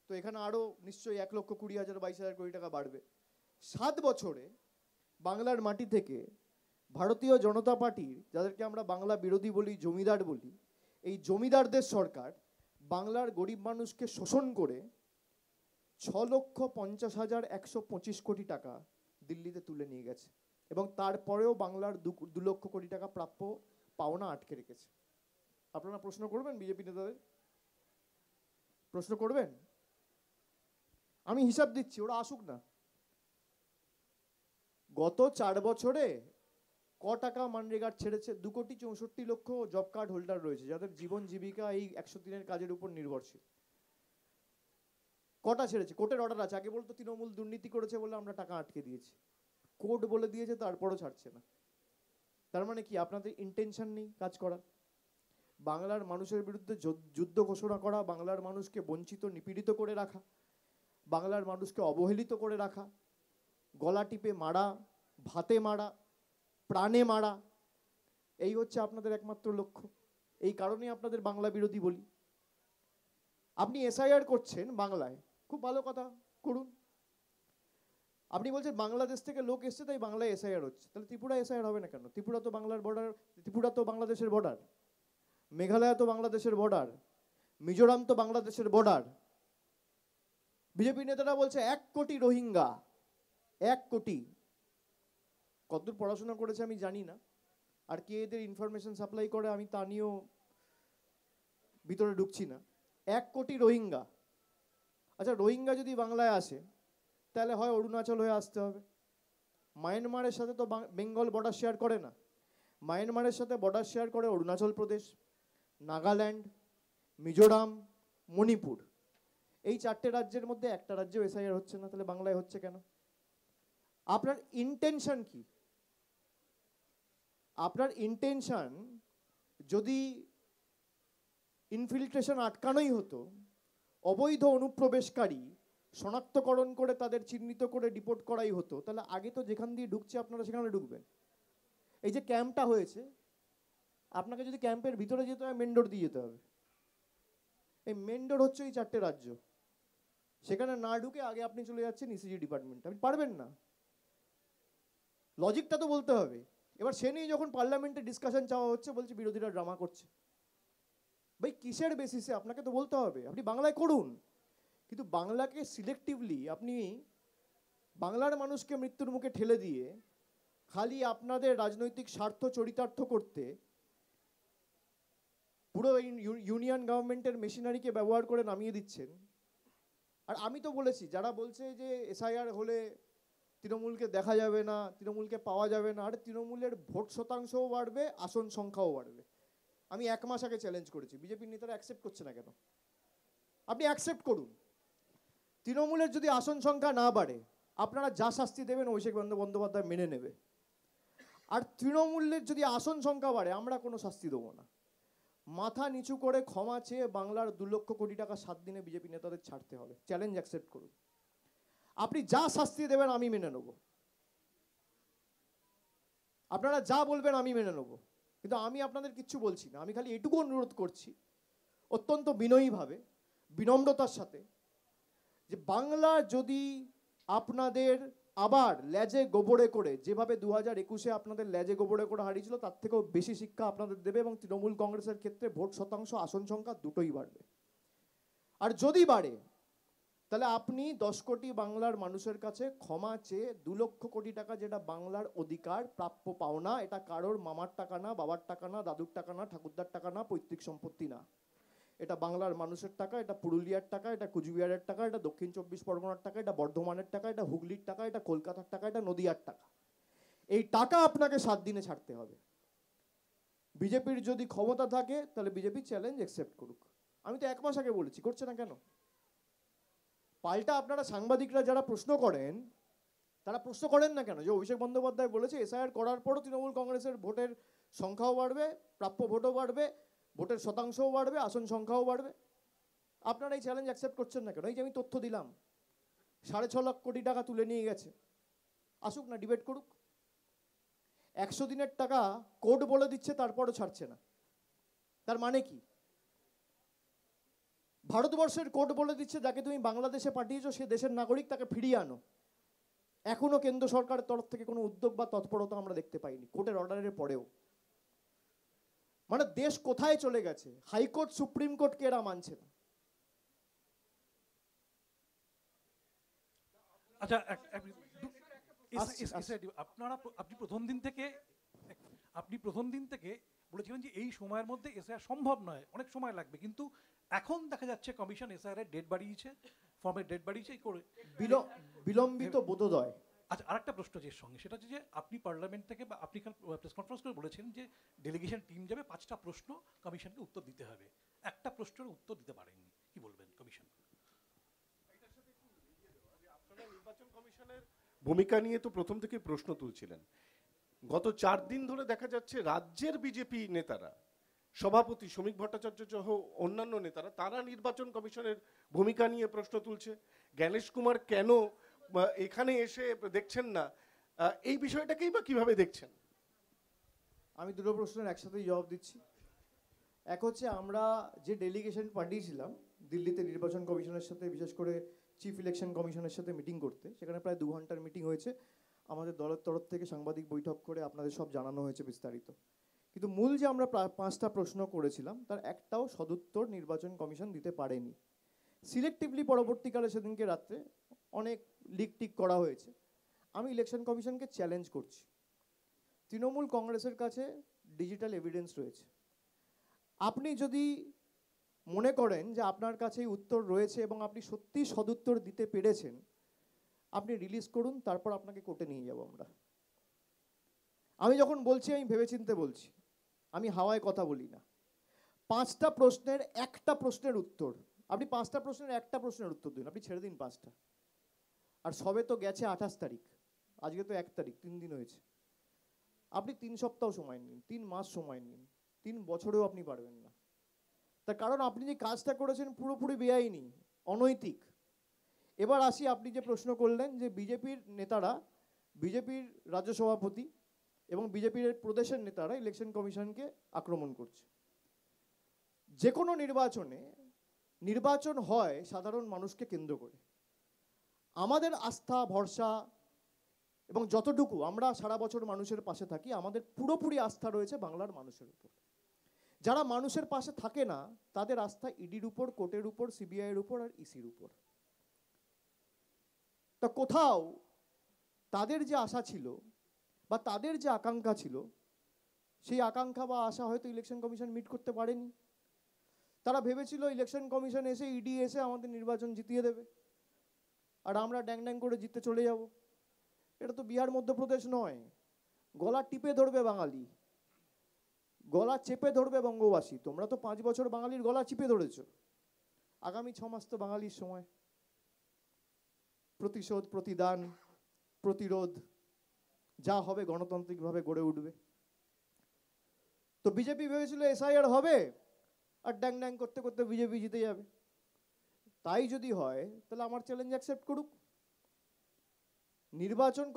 তো এখানে আরো নিশ্চয়ই 1,20,000 22,000 কোটি টাকা বাড়বে। 7 বছরে বাংলার মাটি থেকে ভারতীয় জনতা পার্টির, যাদেরকে আমরা বাংলা বিরোধী বলি, জমিদার বলি, এই জমিদারদের সরকার বাংলার গরিব মানুষকে শোষণ করে 6,50,125 কোটি টাকা দিল্লিতে তুলে নিয়ে গেছে। এবং তারপরেও বাংলার 2 লক্ষ কোটি টাকা প্রাপ্য পাওনা আটকে রেখেছে। আপনারা প্রশ্ন করবেন বিজেপি নেতাদের? প্রশ্ন করবেন? আমি হিসাব দিচ্ছি, ওরা আসুক না। গত 4 বছরে ক টাকা মানরেগার ছেড়েছে? 2,64,00,000 জব কার্ড হোল্ডার রয়েছে, যাদের জীবন জীবিকা এই 100 দিনের কাজের উপর নির্ভরশীল। কটা ছেড়েছে? কোর্টের অর্ডার আছে। আগে বলতো তৃণমূল দুর্নীতি করেছে বলে আমরা টাকা আটকে দিয়েছি, কোর্ট বলে দিয়েছে, তারপরও ছাড়ছে না। তার মানে কি আপনাদের ইন্টেনশন নেই কাজ করার? বাংলার মানুষের বিরুদ্ধে যুদ্ধ ঘোষণা করা, বাংলার মানুষকে বঞ্চিত নিপীড়িত করে রাখা, বাংলার মানুষকে অবহেলিত করে রাখা, গলা টিপে মারা, ভাতে মারা, প্রাণে মারা, এই হচ্ছে আপনাদের একমাত্র লক্ষ্য। এই কারণে আপনাদের বাংলা বিরোধী বলি। আপনি এসআইআর করছেন বাংলায়, খুব ভালো কথা, করুন। আপনি বলছেন বাংলাদেশ থেকে লোক এসছে তাই বাংলায় এসআইআর হচ্ছে, তাহলে ত্রিপুরা এসআইআর হবে না কেন? ত্রিপুরা তো বাংলার বর্ডার, ত্রিপুরা তো বাংলাদেশের বর্ডার, মেঘালয় তো বাংলাদেশের বর্ডার, মিজোরাম তো বাংলাদেশের বর্ডার। বিজেপি নেতারা বলছে 1 কোটি রোহিঙ্গা, 1 কোটি। কতদূর পড়াশোনা করেছে আমি জানি না, আর কে এদের ইনফরমেশন সাপ্লাই করে আমি তা নিয়েও ভিতরে ঢুকছি না। 1 কোটি রোহিঙ্গা। আচ্ছা, রোহিঙ্গা যদি বাংলায় আসে তাহলে হয় অরুণাচল হয়ে আসতে হবে। মায়ানমারের সাথে তো বেঙ্গল বর্ডার শেয়ার করে না, মায়ানমারের সাথে বর্ডার শেয়ার করে অরুণাচল প্রদেশ, নাগাল্যান্ড, মিজোরাম, মণিপুর। এই 4টে রাজ্যের মধ্যে একটা রাজ্যেও এসআইআর হচ্ছে না, তাহলে বাংলায় হচ্ছে কেন? আপনার ইন্টেনশন কি? আপনার ইন্টেনশন যদি ইনফিল্ট্রেশন আটকানোই হতো, অবৈধ অনুপ্রবেশকারী শনাক্তকরণ করে তাদের চিহ্নিত করে ডিপোর্ট করাই হতো, তাহলে আগে তো যেখান দিয়ে ঢুকছে আপনারা সেখানে ঢুকবেন। এই যে ক্যাম্পটা হয়েছে, আপনাকে যদি ক্যাম্পের ভিতরে যেতে হয় মেন ডোর দিয়ে যেতে হবে। এই মেন ডোর হচ্ছে এই 4টে রাজ্য, সেখানে না ঢুকে আগে আপনি চলে যাচ্ছেন ইসিজি ডিপার্টমেন্ট। আপনি পারবেন না, লজিকটা তো বলতে হবে। এবার সে নিয়ে যখন পার্লামেন্টে ডিসকাশন চাওয়া হচ্ছে, বলছে বিরোধীরা ড্রামা করছে। ভাই কিসের বেসিসে? আপনাকে তো বলতে হবে আপনি বাংলায় করুন, কিন্তু বাংলাকে সিলেক্টিভলি আপনি বাংলার মানুষকে মৃত্যুর মুখে ঠেলে দিয়ে খালি আপনাদের রাজনৈতিক স্বার্থ চরিতার্থ করতে পুরো ইউনিয়ন গভর্নমেন্টের মেশিনারিকে ব্যবহার করে নামিয়ে দিচ্ছেন। আর আমি তো বলেছি, যারা বলছে যে এসআইআর হলে তৃণমূলকে দেখা যাবে না, তৃণমূলকে পাওয়া যাবে না, আর তৃণমূলের ভোট শতাংশও বাড়বে, আসন সংখ্যাও বাড়বে। আমি 1 মাস আগে চ্যালেঞ্জ করেছি, বিজেপির নেতারা অ্যাকসেপ্ট করছে না কেন? আপনি অ্যাকসেপ্ট করুন। তৃণমূলের যদি আসন সংখ্যা না বাড়ে, আপনারা যা শাস্তি দেবেন অভিষেক বন্দ্যোপাধ্যায় মেনে নেবে। আর তৃণমূলের যদি আসন সংখ্যা বাড়ে, আমরা কোনো শাস্তি দেবো না। মাথা নিচু করে ক্ষমা চেয়ে বাংলার 2 লক্ষ কোটি টাকা 7 দিনে বিজেপি নেতাদের ছাড়তে হবে। চ্যালেঞ্জ অ্যাকসেপ্ট করুন। আপনি যা শাস্তি দেবেন আমি মেনে নেব, আপনারা যা বলবেন আমি মেনে নেব, কিন্তু আমি আপনাদের কিচ্ছু বলছি না। আমি খালি এটুকু অনুরোধ করছি অত্যন্ত বিনয়ীভাবে, বিনম্রতার সাথে, যে বাংলা যদি আপনাদের আবার লেজে গোবরে করে, যেভাবে 2021-এ আপনাদের লেজে গোবরে করে হারিয়েছিল, তার থেকেও বেশি শিক্ষা আপনাদের দেবে, এবং তৃণমূল কংগ্রেসের ক্ষেত্রে ভোট শতাংশ, আসন সংখ্যা দুটোই বাড়বে। আর যদি বাড়ে, তাহলে আপনি 10 কোটি বাংলার মানুষের কাছে ক্ষমা চেয়ে 2 লক্ষ কোটি টাকা, যেটা বাংলার অধিকার, প্রাপ্য পাওনা, এটা কারোর মামার টাকা না, বাবার টাকা না, দাদুর টাকা না, ঠাকুরদার টাকা না, পৈতৃক সম্পত্তি না, এটা বাংলার মানুষের টাকা, এটা পুরুলিয়ার টাকা, এটা কুচবিহারের টাকা, এটা দক্ষিণ 24 পরগনার টাকা, এটা বর্ধমানের টাকা, এটা হুগলির টাকা, এটা কলকাতার টাকা, এটা নদিয়ার টাকা। এই টাকা আপনাকে 7 দিনে ছাড়তে হবে। বিজেপির যদি ক্ষমতা থাকে তাহলে বিজেপি চ্যালেঞ্জ অ্যাকসেপ্ট করুক। আমি তো 1 মাস আগে বলেছি, করছে না কেন? পাল্টা আপনারা সাংবাদিকরা যারা প্রশ্ন করেন, তারা প্রশ্ন করেন না কেন যে অভিষেক বন্দ্যোপাধ্যায় বলেছে এসআইআর করার পরও তৃণমূল কংগ্রেসের ভোটের সংখ্যাও বাড়বে, প্রাপ্য ভোটও বাড়বে, ভোটের শতাংশও বাড়বে, আসন সংখ্যাও বাড়বে। আপনারা এই চ্যালেঞ্জ অ্যাকসেপ্ট করছেন না কেন? এই যে আমি তথ্য দিলাম, 6.5 লাখ কোটি টাকা তুলে নিয়ে গেছে, আসুক না, ডিবেট করুক। 100 দিনের টাকা কোর্ট বলে দিচ্ছে, তারপরও ছাড়ছে না, তার মানে কি? ভারতবর্ষের কোর্ট বলে দিচ্ছে যাকে তুমি বাংলাদেশে পাঠিয়েছো সে দেশের নাগরিক, তাকে ফিরিয়ে আনো। এখনো কেন্দ্র সরকারের তরফ থেকে কোনো উদ্যোগ বা তৎপরতা আমরা দেখতে পাইনি, কোর্টের অর্ডারের পরেও। মানে দেশ কোথায় চলে গেছে? হাইকোর্ট, সুপ্রিম কোর্টকে এরা মানছে না। আচ্ছা, আপনি প্রথম দিন থেকে বলেছিলেন যে এই সময়ের মধ্যে এসআইআর সম্ভব নয়, অনেক সময় লাগবে, কিন্তু এখন দেখা যাচ্ছে কমিশন এসআইআর এর ডেট বাড়িয়েছে, ফর্মের ডেট বাড়িয়েছে করে বিলম্বিত বোধোদয়। আচ্ছা, আরেকটা প্রশ্ন যে সঙ্গে, সেটা হচ্ছে যে আপনি পার্লামেন্ট থেকে বা আপনি কাল প্রেস কনফারেন্স করে বলেছেন যে ডেলিগেশন টিম যাবে, 5টা প্রশ্ন কমিশনকে উত্তর দিতে হবে, একটা প্রশ্নের উত্তর দিতে পারেননি, কি বলবেন কমিশন? আপনারা নির্বাচন কমিশনের ভূমিকা নিয়ে তো প্রথম থেকে প্রশ্ন তুলছিলেন। গত 4 দিন ধরে দেখা যাচ্ছে রাজ্যের বিজেপি নেতারা, সভাপতি শ্রমিক ভট্টাচার্য সহ অন্যান্য নেতারা, তারা নির্বাচন কমিশনের ভূমিকা নিয়ে প্রশ্ন তুলছে। জ্ঞানেশ কুমার কেন এখানে এসে দেখছেন না, এই বিষয়টাকেই বা কিভাবে দেখছেন? আমি দুটো প্রশ্নের একসাথেই জবাব দিচ্ছি। এক হচ্ছে আমরা যে ডেলিগেশন পাঠিয়েছিলাম দিল্লিতে নির্বাচন কমিশনের সাথে, বিশেষ করে চিফ ইলেকশন কমিশনের সাথে মিটিং করতে, সেখানে প্রায় 2 ঘন্টার মিটিং হয়েছে। আমাদের দলের তরফ থেকে সাংবাদিক বৈঠক করে আপনাদের সব জানানো হয়েছে বিস্তারিত। কিন্তু মূল যে আমরা 5টা প্রশ্ন করেছিলাম তার একটাও সদুত্তর নির্বাচন কমিশন দিতে পারেনি। সিলেক্টিভলি পরবর্তীকালে সেদিনকে রাত্রে অনেক লিক টিক করা হয়েছে। আমি ইলেকশন কমিশনকে চ্যালেঞ্জ করছি, তৃণমূল কংগ্রেসের কাছে ডিজিটাল এভিডেন্স রয়েছে। আপনি যদি মনে করেন যে আপনার কাছে উত্তর রয়েছে এবং আপনি সত্যি সদুত্তর দিতে পেরেছেন, আপনি রিলিজ করুন, তারপর আপনাকে কোর্টে নিয়ে যাব আমরা। আমি যখন বলছি আমি ভেবেচিন্তে বলছি, আমি হাওয়ায় কথা বলি না। 5টা প্রশ্নের একটা প্রশ্নের উত্তর, আপনি 5টা প্রশ্নের একটা প্রশ্নের উত্তর দিন, আপনি ছেড়ে দিন 5টা। আর সবে তো গেছে 28 তারিখ, আজকে তো 1 তারিখ, 3 দিন হয়েছে। আপনি 3 সপ্তাহ সময় নিন, 3 মাস সময় নিন, 3 বছরেও আপনি পারবেন না। তার কারণ আপনি যে কাজটা করেছেন পুরোপুরি বেআইনি, অনৈতিক। এবার আসি, আপনি যে প্রশ্ন করলেন যে বিজেপির নেতারা, বিজেপির রাজ্য সভাপতি এবং বিজেপির প্রদেশের নেতারা ইলেকশন কমিশনকে আক্রমণ করছে। যে কোনো নির্বাচন হয় সাধারণ মানুষকে কেন্দ্র করে। আমাদের আস্থা ভরসা এবং যতটুকু আমরা সারা বছর মানুষের পাশে থাকি, আমাদের পুরোপুরি আস্থা রয়েছে বাংলার মানুষের উপর। যারা মানুষের পাশে থাকে না তাদের আস্থা ইডির উপর, কোর্টের উপর, সিবিআইয়ের উপর আর ইসির উপর। তা কোথাও তাদের যে আশা ছিল বা তাদের যে আকাঙ্ক্ষা ছিল, সেই আকাঙ্ক্ষা বা আশা হয়তো ইলেকশন কমিশন মিট করতে পারেনি। তারা ভেবেছিল ইলেকশন কমিশন এসে, ইডি এসে আমাদের নির্বাচন জিতিয়ে দেবে আর আমরা ড্যাং ড্যাং করে জিততে চলে যাব। এটা তো বিহার মধ্যপ্রদেশ নয়। গলা টিপে ধরবে বাঙালি, গলা চেপে ধরবে বঙ্গবাসী। তোমরা তো 5 বছর বাঙালির গলা চিপে ধরেছ, আগামী 6 মাস তো বাঙালির সময়। প্রতিশোধ, প্রতিদান, প্রতিরোধ যা হবে গণতান্ত্রিকভাবে গড়ে উঠবে। তো বিজেপি ভেবেছিল এসআইআর হবে আর ড্যাং ড্যাং করতে করতে বিজেপি জিতে যাবে। তাই যদি হয় তাহলে আমার চ্যালেঞ্জ অ্যাকসেপ্ট করুক। নির্বাচন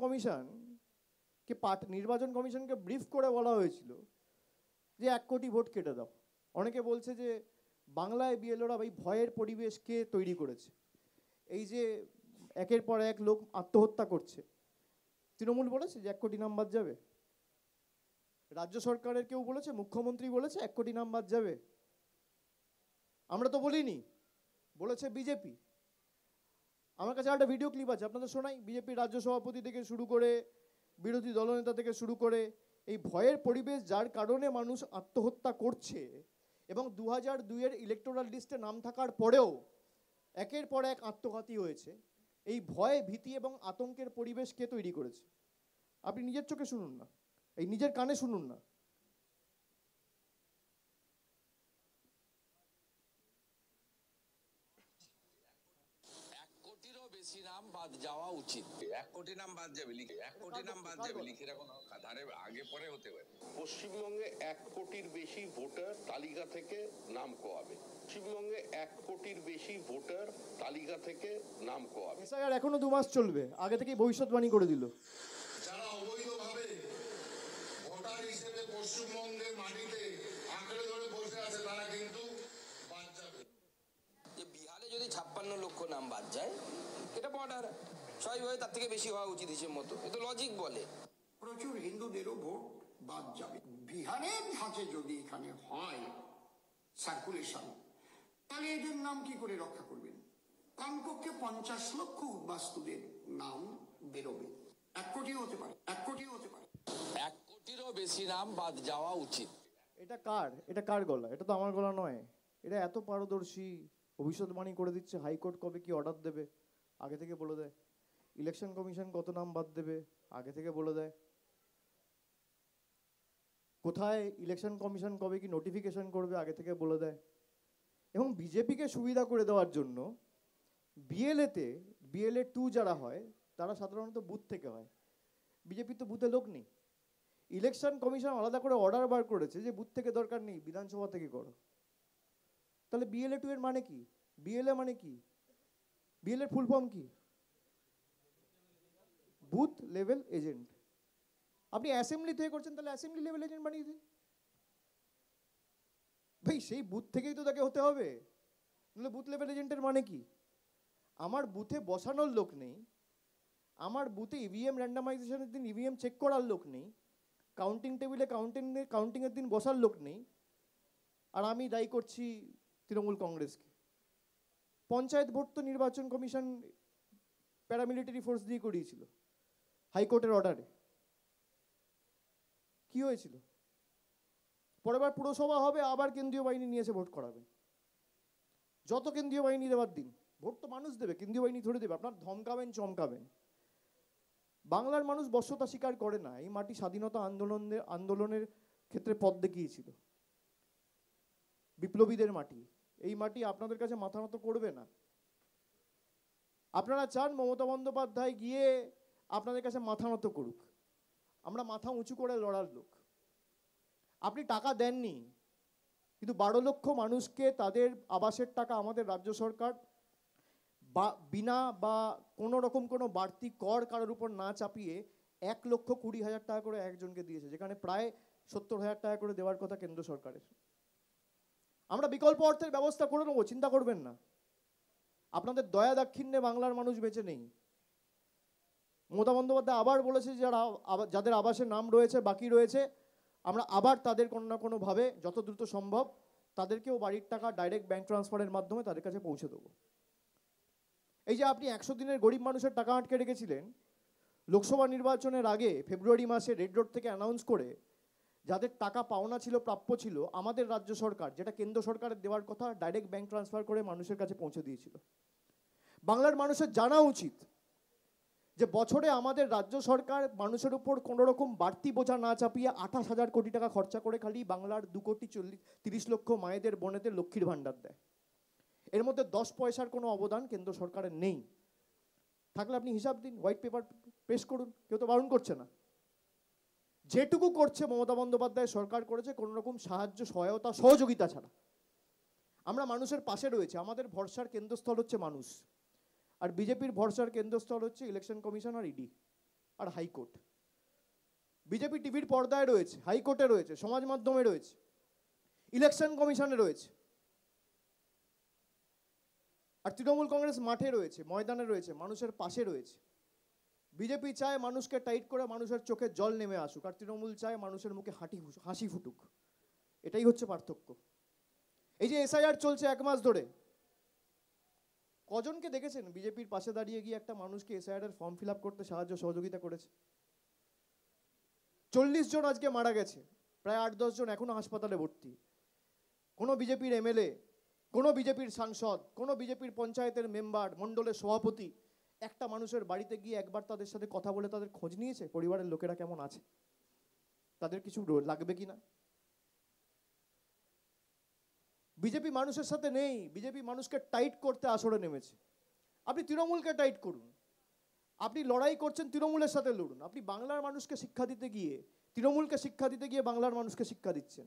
কমিশনকে ব্রিফ করে বলা হয়েছিল যে 1 কোটি ভোট কেটে দাও। অনেকে বলছে যে বাংলায় বিএলওরা এই ভয়ের পরিবেশ কে তৈরি করেছে? এই যে একের পর এক লোক আত্মহত্যা করছে, তৃণমূল বলেছে যে 1 কোটি নাম বাদ যাবে? রাজ্য সরকারের কেউ বলেছে? মুখ্যমন্ত্রী বলেছে 1 কোটি নাম বাদ যাবে? আমরা তো বলিনি, বলেছে বিজেপি। আমার কাছে একটা ভিডিও ক্লিপ আছে, আপনাদের শোনাই। বিজেপির রাজ্য সভাপতি থেকে শুরু করে বিরোধী দলনেতা থেকে শুরু করে এই ভয়ের পরিবেশ যার কারণে মানুষ আত্মহত্যা করছে এবং 2002-এর ইলেকটোরাল লিস্টে নাম থাকার পরেও একের পর এক আত্মঘাতী হয়েছে, এই ভয়, ভীতি এবং আতঙ্কের পরিবেশ কে তৈরি করেছে? আপনি নিজের চোখে শুনুন না, এই নিজের কানে শুনুন না। বেশি নাম বাদ যাওয়া উচিত। 1 কোটি নাম বাদ যাবে লিখে, 1 কোটি নাম বাদ যাবে লিখে রাখুন, ধারে আগে পরে হতে পারে। পশ্চিমবঙ্গে 1 কোটির বেশি ভোটার তালিকা থেকে নাম কোয়াবে। পশ্চিমবঙ্গে 1 কোটির বেশি ভোটার তালিকা থেকে নাম কোয়াবে। এসআইআর এখনো 2 মাস চলবে, আগে থেকেই ভবিষ্যৎবাণী করে দিল। যারা অবৈধভাবে ভোটার হিসেবে পশ্চিমবঙ্গের মাটিতে আঁকড়ে ধরে বসে আছে তারা কিন্তু বাদ যাবে। যে বিহারে যদি 56 লক্ষ নাম বাদ যায়, এটা বর্ডার, স্বাভাবিকভাবে তার থেকে বেশি হওয়া উচিত হিসেবে মতো। এটা লজিক বলে। প্রচুর হিন্দুদেরও ভোট বাদ যাবে। বিহারের ধাঁচে যদি এখানে হয় সার্কুলেশন, তাহলে এদের নাম কি করে রক্ষা করবেন? কমপক্ষে 50 লক্ষ উদ্বাস্তুদের নাম বেরোবে। 1 কোটিও হতে পারে, 1 কোটিও হতে পারে। 1 কোটিরও বেশি নাম বাদ যাওয়া উচিত। এটা কার গলা? এটা তো আমার গলা নয়। এটা এত পারদর্শী, ভবিষ্যৎবাণী করে দিচ্ছে। হাইকোর্ট কবে কি অর্ডার দেবে আগে থেকে বলে দেয়। ইলেকশন কমিশন কত নাম বাদ দেবে আগে থেকে বলে দেয়। কোথায় ইলেকশন কমিশন কবে কি নোটিফিকেশন করবে আগে থেকে বলে দেয়। এবং বিজেপিকে সুবিধা করে দেওয়ার জন্য বিএলএ 2 যারা হয় তারা সাধারণত বুথ থেকে হয়। বিজেপি তো বুথে লোক নেই। ইলেকশন কমিশন আলাদা করে অর্ডার বার করেছে যে বুথ থেকে দরকার নেই, বিধানসভা থেকে করো। তাহলে বিএলএ 2 এর মানে কি? বিএলএ মানে কি? বিএলএ ফুল ফর্ম কি? Booth level agent. আপনি অ্যাসেম্বলি থেকে করছেন, তাহলে অ্যাসেম্বলি লেভেল এজেন্ট বানিয়ে দিন। ভাই সেই বুথ থেকেই তো তাকে হতে হবে, নাহলে বুথ লেভেল এজেন্টের মানে কি? আমার বুথে বসানোর লোক নেই, আমার বুথে ইভিএম র্যান্ডামাইজেশনের দিন ইভিএম চেক করার লোক নেই, কাউন্টিং টেবিলে কাউন্টিংয়ের দিন বসার লোক নেই, আর আমি দায়ী করছি তৃণমূল কংগ্রেসকে। পঞ্চায়েত ভোট তো নির্বাচন কমিশন প্যারামিলিটারি ফোর্স দিয়ে করিয়েছিল হাইকোর্টের অর্ডারে। কি হয়েছিল? পরেরবার পুরসভা হবে, আবার কেন্দ্রীয় বাহিনী নিয়ে এসে ভোট করাবেন। যত কেন্দ্রীয় বাহিনী দেওয়ার দিন, ভোট তো মানুষ দেবে, কেন্দ্রীয় বাহিনী ধরে দেবে। আপনার ধমকাবেন চমকাবেন। বাংলার মানুষ বশ্যতা স্বীকার করে না। এই মাটি স্বাধীনতা আন্দোলনের ক্ষেত্রে পথ দেখিয়েছিল, বিপ্লবীদের মাটি। এই মাটি আপনাদের কাছে মাথা নত করবে না। আপনারা চান মমতা বন্দ্যোপাধ্যায় গিয়ে আপনাদের কাছে মাথা নত করুক। আমরা মাথা উঁচু করে লড়ার লোক। আপনি টাকা দেননি, কিন্তু 12 লক্ষ মানুষকে তাদের আবাসের টাকা আমাদের রাজ্য সরকার বিনা বা কোনো রকম কোনো বাড়তি কর কারোর উপর না চাপিয়ে 1,20,000 টাকা করে একজনকে দিয়েছে, যেখানে প্রায় 70,000 টাকা করে দেওয়ার কথা কেন্দ্র সরকারের। আমরা বিকল্প অর্থের ব্যবস্থা করে নেবো, চিন্তা করবেন না। আপনাদের দয়া দাক্ষিণ্যে বাংলার মানুষ বেঁচে নেই। মমতা বন্দ্যোপাধ্যায় আবার বলেছে যাদের আবাসের নাম রয়েছে, বাকি রয়েছে, আমরা আবার তাদের কোনো না কোনোভাবে যত দ্রুত সম্ভব তাদেরকেও বাড়ির টাকা ডাইরেক্ট ব্যাংক ট্রান্সফারের মাধ্যমে তাদের কাছে পৌঁছে দেবো। এই যে আপনি 100 দিনের গরিব মানুষের টাকা আটকে রেখেছিলেন, লোকসভা নির্বাচনের আগে ফেব্রুয়ারি মাসে রেড রোড থেকে অ্যানাউন্স করে যাদের টাকা পাওনা ছিল, প্রাপ্য ছিল, আমাদের রাজ্য সরকার যেটা কেন্দ্র সরকারের দেওয়ার কথা ডাইরেক্ট ব্যাংক ট্রান্সফার করে মানুষের কাছে পৌঁছে দিয়েছিল। বাংলার মানুষের জানা উচিত যে বছরে আমাদের রাজ্য সরকার মানুষের উপর কোনো রকম বাড়তি বোঝা না চাপিয়ে 28,000 কোটি টাকা খরচা করে খালি বাংলার 2,30 লক্ষ মায়েদের বোনেদের লক্ষ্মীর ভাণ্ডার দেয়। এর মধ্যে 10 পয়সার কোনো অবদান কেন্দ্র সরকারের নেই। থাকলে আপনি হিসাব দিন, হোয়াইট পেপার পেশ করুন, কেউ তো বারণ করছে না। যেটুকু করছে মমতা বন্দ্যোপাধ্যায় সরকার করেছে কোনো রকম সাহায্য, সহায়তা, সহযোগিতা ছাড়া। আমরা মানুষের পাশে রয়েছে, আমাদের ভরসার কেন্দ্রস্থল হচ্ছে মানুষ। আর বিজেপির ভরসার কেন্দ্রস্থল হচ্ছে ইলেকশন কমিশন আর ইডি আর হাইকোর্ট। বিজেপি টিভির পর্দায় রয়েছে, হাইকোর্টে রয়েছে, সমাজ মাধ্যমে রয়েছে, ইলেকশন কমিশনে রয়েছে। আর তৃণমূল কংগ্রেস মাঠে রয়েছে, ময়দানে রয়েছে, মানুষের পাশে রয়েছে। বিজেপি চায় মানুষকে টাইট করে মানুষের চোখে জল নেমে আসুক, আর তৃণমূল চায় মানুষের মুখে হাসি ফুটুক। এটাই হচ্ছে পার্থক্য। এই যে এসআইআর চলছে 1 মাস ধরে, কজনকে দেখেছেন বিজেপির পাশে দাঁড়িয়ে গিয়ে একটা মানুষকে এসআইআর এর ফর্ম ফিল আপ করতে সাহায্য সহযোগিতা করেছে? 40 জন আজকে মারা গেছে, প্রায় 8-10 জন এখনো হাসপাতালে ভর্তি। কোনো বিজেপির এমএলএ, কোনো বিজেপির সাংসদ, কোনো বিজেপির পঞ্চায়েতের মেম্বার, মণ্ডলের সভাপতি একটা মানুষের বাড়িতে গিয়ে একবার তাদের সাথে কথা বলে তাদের খোঁজ নিয়েছে পরিবারের লোকেরা কেমন আছে, তাদের কিছু লাগবে কিনা? বিজেপি মানুষের সাথে নেই, বিজেপি মানুষকে টাইট করতে আসরে নেমেছে। আপনি তৃণমূলকে টাইট করুন, আপনি লড়াই করছেন তৃণমূলের সাথে লড়ুন। আপনি বাংলার মানুষকে শিক্ষা দিতে গিয়ে, তৃণমূলকে শিক্ষা দিতে গিয়ে বাংলার মানুষকে শিক্ষা দিচ্ছেন।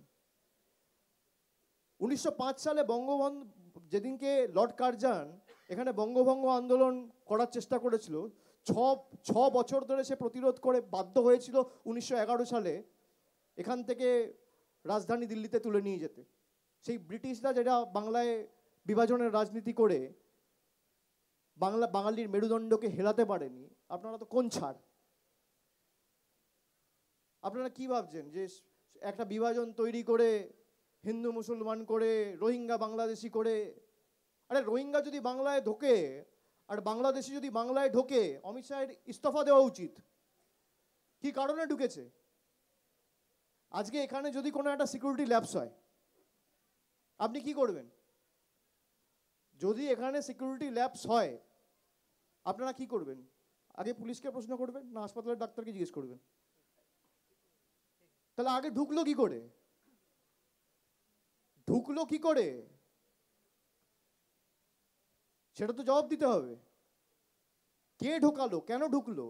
1905 সালে বঙ্গবন্ধু যেদিনকে লর্ড কার্জন এখানে বঙ্গভঙ্গ আন্দোলন করার চেষ্টা করেছিল, 6 বছর ধরে সে প্রতিরোধ করে বাধ্য হয়েছিল 1911 সালে এখান থেকে রাজধানী দিল্লিতে তুলে নিয়ে যেতে। সেই ব্রিটিশরা যেটা বাংলায় বিভাজনের রাজনীতি করে বাঙালির মেরুদণ্ডকে হেলাতে পারেনি, আপনারা তো কোন ছাড়? আপনারা কি ভাবছেন যে একটা বিভাজন তৈরি করে হিন্দু মুসলমান করে, রোহিঙ্গা বাংলাদেশি করে? আরে রোহিঙ্গা যদি বাংলায় ঢোকে আর বাংলাদেশি যদি বাংলায় ঢোকে, অমিত শাহের ইস্তফা দেওয়া উচিত। কি কারণে ঢুকেছে? আজকে এখানে যদি কোনো একটা সিকিউরিটি ল্যাপস হয়, আপনি কি করবেন? যদি এখানে সিকিউরিটি ল্যাপস হয় আপনারা কি করবেন? আগে পুলিশকে প্রশ্ন করবেন না হাসপাতালের ডাক্তারকে জিজ্ঞেস করবেন? তাহলে আগে ঢুকলো কি করে? ঢুকলো কি করে সেটা তো জবাব দিতে হবে। কে ঢোকালো, কেন ঢুকলো?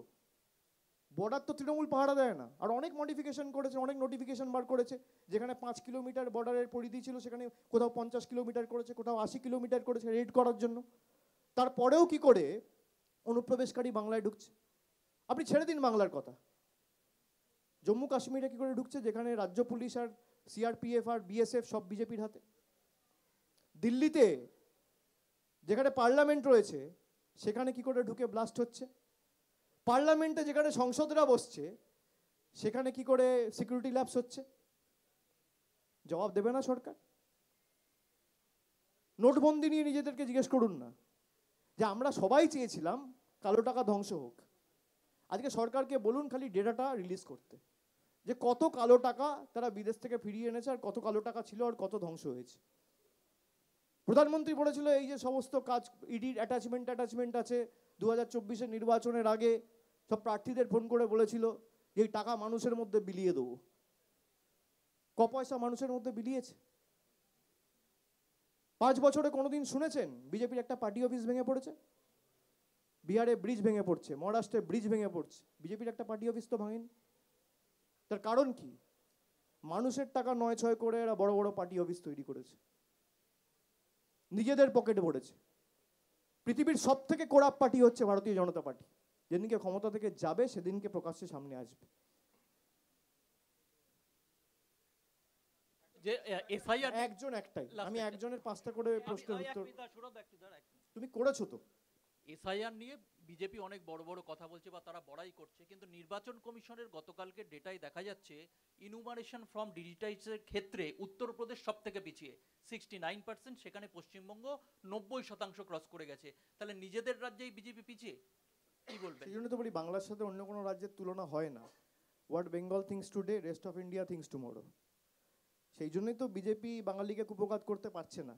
বর্ডার তো তৃণমূল পাহারা দেয় না। আর অনেক মডিফিকেশন করেছে, অনেক নোটিফিকেশন বার করেছে। যেখানে 5 কিলোমিটার বর্ডারের পরিধি ছিল সেখানে কোথাও 50 কিলোমিটার করেছে, কোথাও 80 কিলোমিটার করেছে রেড করার জন্য। তারপরেও কি করে অনুপ্রবেশকারী বাংলায় ঢুকছে? আপনি ছেড়ে দিন বাংলার কথা, জম্মু কাশ্মীরে কি করে ঢুকছে, যেখানে রাজ্য পুলিশ আর সিআরপিএফ আর বিএসএফ সব বিজেপির হাতে। দিল্লিতে যেখানে পার্লামেন্ট রয়েছে সেখানে কি করে ঢুকে ব্লাস্ট হচ্ছে? পার্লামেন্টে যেখানে সংসদরা বসছে সেখানে কি করে সিকিউরিটি ল্যাপস হচ্ছে? জবাব দেবে না সরকার? নোটবন্দি নিয়ে নিজেদেরকে জিজ্ঞেস করুন না, যে আমরা সবাই চেয়েছিলাম কালো টাকা ধ্বংস হোক। আজকে সরকারকে বলুন খালি ডেটাটা রিলিজ করতে, যে কত কালো টাকা তারা বিদেশ থেকে ফিরিয়ে এনেছে, আর কত কালো টাকা ছিল, আর কত ধ্বংস হয়েছে। প্রধানমন্ত্রী বলেছিল এই যে সমস্ত কাজ ইডির অ্যাটাচমেন্ট আছে, 2024-এর নির্বাচনের আগে সব প্রার্থীদের ফোন করে বলেছিল যে এই টাকা মানুষের মধ্যে বিলিয়ে দেবো। ক পয়সা মানুষের মধ্যে বিলিয়েছে? 5 বছরে কোনোদিন শুনেছেন বিজেপির একটা পার্টি অফিস ভেঙে পড়েছে? বিহারে ব্রিজ ভেঙে পড়ছে, মহারাষ্ট্রে ব্রিজ ভেঙে পড়ছে, বিজেপির একটা পার্টি অফিস তো ভাঙেনি। তার কারণ কি? মানুষের টাকা নয় ছয় করে এরা বড় বড় পার্টি অফিস তৈরি করেছে, নিজেদের পকেটে ভরেছে। পৃথিবীর সব থেকে করাপ্ট পার্টি হচ্ছে ভারতীয় জনতা পার্টি। যেদিনকে ক্ষমতা থেকে যাবে সেদিনকে প্রকাশ্যে সামনে আসবে। যে এসআইআর একজন একটাই, আমি একজনের 5টা করে প্রশ্নের উত্তর। তুমি করেছো তো? এসআইআর নিয়ে বিজেপি অনেক বড় বড় কথা বলছে বা তারা বড়াই করছে, কিন্তু নির্বাচন কমিশনের গতকালকে ডেটায় দেখা যাচ্ছে ইনুমারেশন ফর্ম ডিজিটাইজের ক্ষেত্রে উত্তরপ্রদেশ সব থেকে পিছিয়ে 69%, সেখানে পশ্চিমবঙ্গ 90% ক্রস করে গেছে। তাহলে নিজেদের রাজ্যেই বিজেপি পিছিয়ে, কি বলবেন? সেই জন্য তো বলি বাংলার সাথে অন্য কোনো রাজ্যের তুলনা হয় না। What Bengal things today, rest of India things tomorrow. সেই জন্যই তো বিজেপি বাঙালিকে কুপঘাত করতে পারছে না।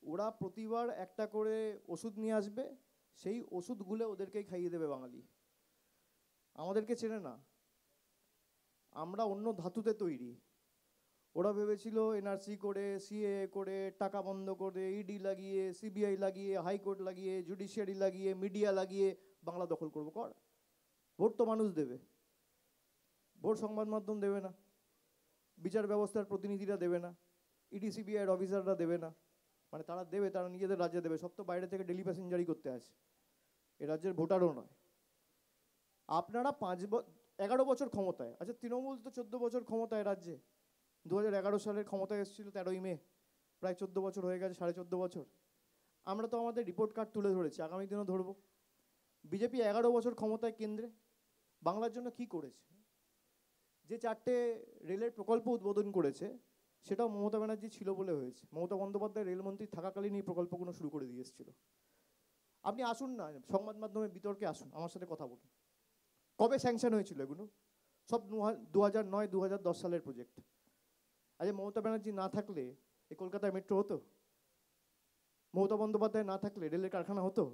ওরা প্রতিবার একটা করে ওষুধ নিয়ে আসবে, সেই ওষুধগুলো ওদেরকেই খাইয়ে দেবে বাঙালি। আমাদেরকে চেনে না, আমরা অন্য ধাতুতে তৈরি। ওরা ভেবেছিল এনআরসি করে, সিএ করে, টাকা বন্ধ করে, ইডি লাগিয়ে, সিবিআই লাগিয়ে, হাইকোর্ট লাগিয়ে, জুডিশিয়ারি লাগিয়ে, মিডিয়া লাগিয়ে বাংলা দখল করবো। কর, ভোট তো মানুষ দেবে, ভোট সংবাদ মাধ্যম দেবে না, বিচার ব্যবস্থার প্রতিনিধিরা দেবে না, ইডি সিবিআইয়ের অফিসাররা দেবে না। মানে তারা দেবে, তারা নিজেদের রাজ্যে দেবে, সব তো বাইরে থেকে ডেলি প্যাসেঞ্জারি করতে আসে, এ রাজ্যের ভোটারও নয়। আপনারা 11 বছর ক্ষমতায়, আচ্ছা তৃণমূল তো 14 বছর ক্ষমতায় রাজ্যে, 2011 সালের ক্ষমতায় এসেছিল 13ই মে, প্রায় 14 বছর হয়ে গেছে, 14.5 বছর। আমরা তো আমাদের রিপোর্ট কার্ড তুলে ধরেছি, আগামী দিনও ধরবো। বিজেপি 11 বছর ক্ষমতায় কেন্দ্রে বাংলার জন্য কি করেছে? যে 4টে রেলের প্রকল্প উদ্বোধন করেছে সেটাও মমতা ব্যানার্জি ছিল বলে হয়েছে। মমতা বন্দ্যোপাধ্যায় রেলমন্ত্রী থাকাকালীন এই প্রকল্পগুলো শুরু করে দিয়ে এসেছিল। আপনি আসুন না, সংবাদ মাধ্যমে বিতর্কে আসুন, আমার সাথে কথা বলুন। কবে স্যাংশন হয়েছিল এগুলো? সব 2009-2010 সালের প্রজেক্ট। আচ্ছা মমতা ব্যানার্জি না থাকলে এই কলকাতায় মেট্রো হতো? মমতা বন্দ্যোপাধ্যায় না থাকলে রেলের কারখানা হতো?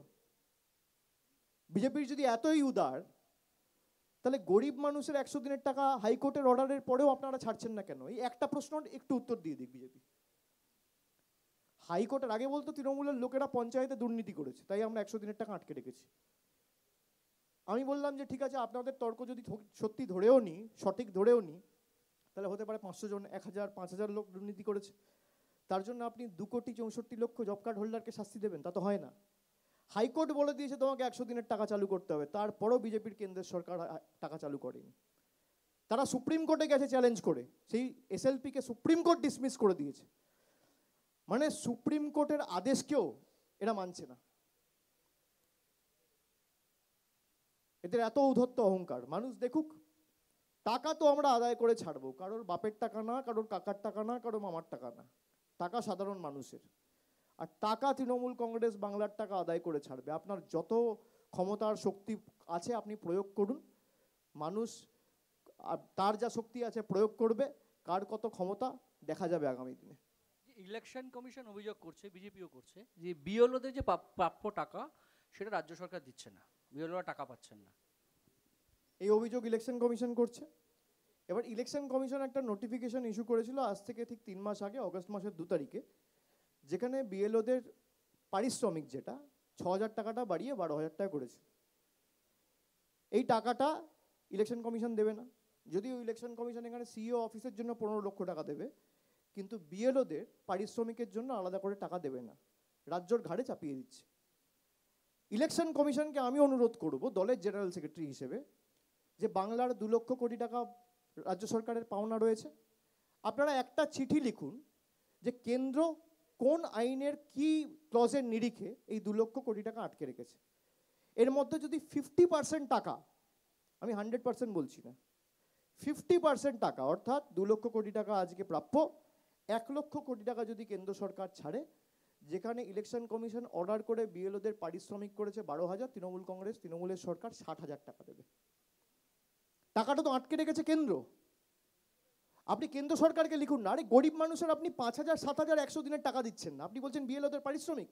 বিজেপির যদি এতই উদার, তাহলে গরিব মানুষের 100 দিনের টাকা হাইকোর্টের অর্ডারের পরেও আপনারা ছাড়ছেন না কেন? এই একটা প্রশ্ন একটু উত্তর দিয়ে দিক বিজেপি। হাইকোর্টের আগে বলতো তৃণমূলের লোকেরা পঞ্চায়েতে দুর্নীতি করেছে, তাই আমরা 100 দিনের টাকা আটকে রেখেছি। আমি বললাম যে ঠিক আছে, আপনাদের তর্ক যদি সত্যি ধরেও নি, সঠিক ধরেও নি, তাহলে হতে পারে 500 জন, 1000, 5000 লোক দুর্নীতি করেছে। তার জন্য আপনি 2,64,00,000 জব কার্ড হোল্ডারকে শাস্তি দেবেন? তা তো হয় না। হাইকোর্ট বলে দিয়েছে তোমাকে 100 দিনের টাকা চালু করতে হবে, তারপরও বিজেপির কেন্দ্রের সরকার টাকা চালু করেনি। তারা সুপ্রিম কোর্টে গেছে চ্যালেঞ্জ করে, সেই এসএলপিকে সুপ্রিম কোর্ট ডিসমিস করে দিয়েছে। মানে সুপ্রিম কোর্টের আদেশকেও এরা মানছে না। এদের এত ঔদ্ধত্য অহংকার। মানুষ দেখুক, টাকা তো আমরা আদায় করে ছাড়বো, কারোর বাপের টাকা না, কারোর কাকার টাকা না, কারোর মামার টাকা না, টাকা সাধারণ মানুষের। আর টাকা তৃণমূল কংগ্রেস বাংলার টাকা আদায় করে ছাড়বে। আপনার যত ক্ষমতার শক্তি আছে আপনি প্রয়োগ করুন, মানুষ তার যা শক্তি আছে প্রয়োগ করবে, কার কত ক্ষমতা দেখা যাবে আগামী দিনে। ইলেকশন কমিশন অভিযোগ করছে, বিজেপিও করছে, যে বিএলওদের যে প্রাপ্য টাকা সেটা রাজ্য সরকার দিচ্ছে না, বিএলওরা টাকা পাচ্ছেন না। এই অভিযোগ ইলেকশন কমিশন করছে। এবার ইলেকশন কমিশন একটা নোটিফিকেশন ইস্যু করেছিল আজ থেকে ঠিক 3 মাস আগে, অগস্ট মাসের 2 তারিখে, যেখানে বিএলওদের পারিশ্রমিক যেটা 6,000 টাকাটা বাড়িয়ে 12,000 টাকা করেছে। এই টাকাটা ইলেকশন কমিশন দেবে না। যদিও ইলেকশন কমিশন এখানে সিইও অফিসের জন্য 15 লক্ষ টাকা দেবে, কিন্তু বিএলওদের পারিশ্রমিকের জন্য আলাদা করে টাকা দেবে না, রাজ্যর ঘাড়ে চাপিয়ে দিচ্ছে। ইলেকশন কমিশনকে আমি অনুরোধ করব দলের জেনারেল সেক্রেটারি হিসেবে, যে বাংলার 2 লক্ষ কোটি টাকা রাজ্য সরকারের পাওনা রয়েছে, আপনারা একটা চিঠি লিখুন যে কেন্দ্র কোন আইনের কি ক্লজের নিরিখে এই 2 লক্ষ কোটি টাকা আটকে রেখেছে। এর মধ্যে যদি 50% টাকা, আমি 100% বলছি না, 50% টাকা অর্থাৎ 2 লক্ষ কোটি টাকা আজকে প্রাপ্য, 1 লক্ষ কোটি টাকা যদি কেন্দ্র সরকার ছাড়ে, যেখানে ইলেকশন কমিশন অর্ডার করে বিএলওদের পারিশ্রমিক করেছে 12,000, তৃণমূল কংগ্রেস, তৃণমূলের সরকার 60,000 টাকা দেবে। টাকাটা তো আটকে রেখেছে কেন্দ্র। আপনি কেন্দ্র সরকারকে লিখুন না, আরে গরিব মানুষের আপনি 5,000, 7,000, 100 দিনের টাকা দিচ্ছেন না, আপনি বলছেন বিএলওদের পারিশ্রমিক।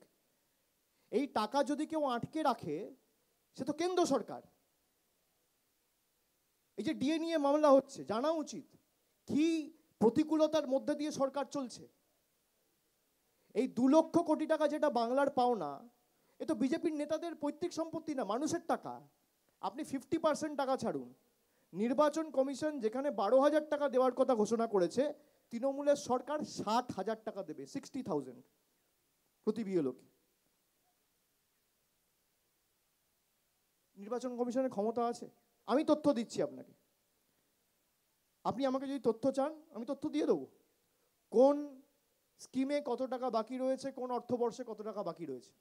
এই টাকা যদি কেউ আটকে রাখে সে তো কেন্দ্র সরকার। এই যে ডিএ নিয়ে মামলা হচ্ছে, জানা উচিত কি প্রতিকূলতার মধ্যে দিয়ে সরকার চলছে। এই 2 লক্ষ কোটি টাকা যেটা বাংলার পাওনা, এ তো বিজেপির নেতাদের পৈতৃক সম্পত্তি না, মানুষের টাকা। আপনি 50% টাকা ছাড়ুন, নির্বাচন কমিশন যেখানে 12,000 টাকা দেওয়ার কথা ঘোষণা করেছে, তৃণমূলের সরকার 60,000 টাকা দেবে, 60,000 প্রতি বিএলওকে। নির্বাচন কমিশনের ক্ষমতা আছে? আমি তথ্য দিচ্ছি আপনাকে, আপনি আমাকে যদি তথ্য চান আমি তথ্য দিয়ে দেবো, কোন স্কিমে কত টাকা বাকি রয়েছে, কোন অর্থবর্ষে কত টাকা বাকি রয়েছে।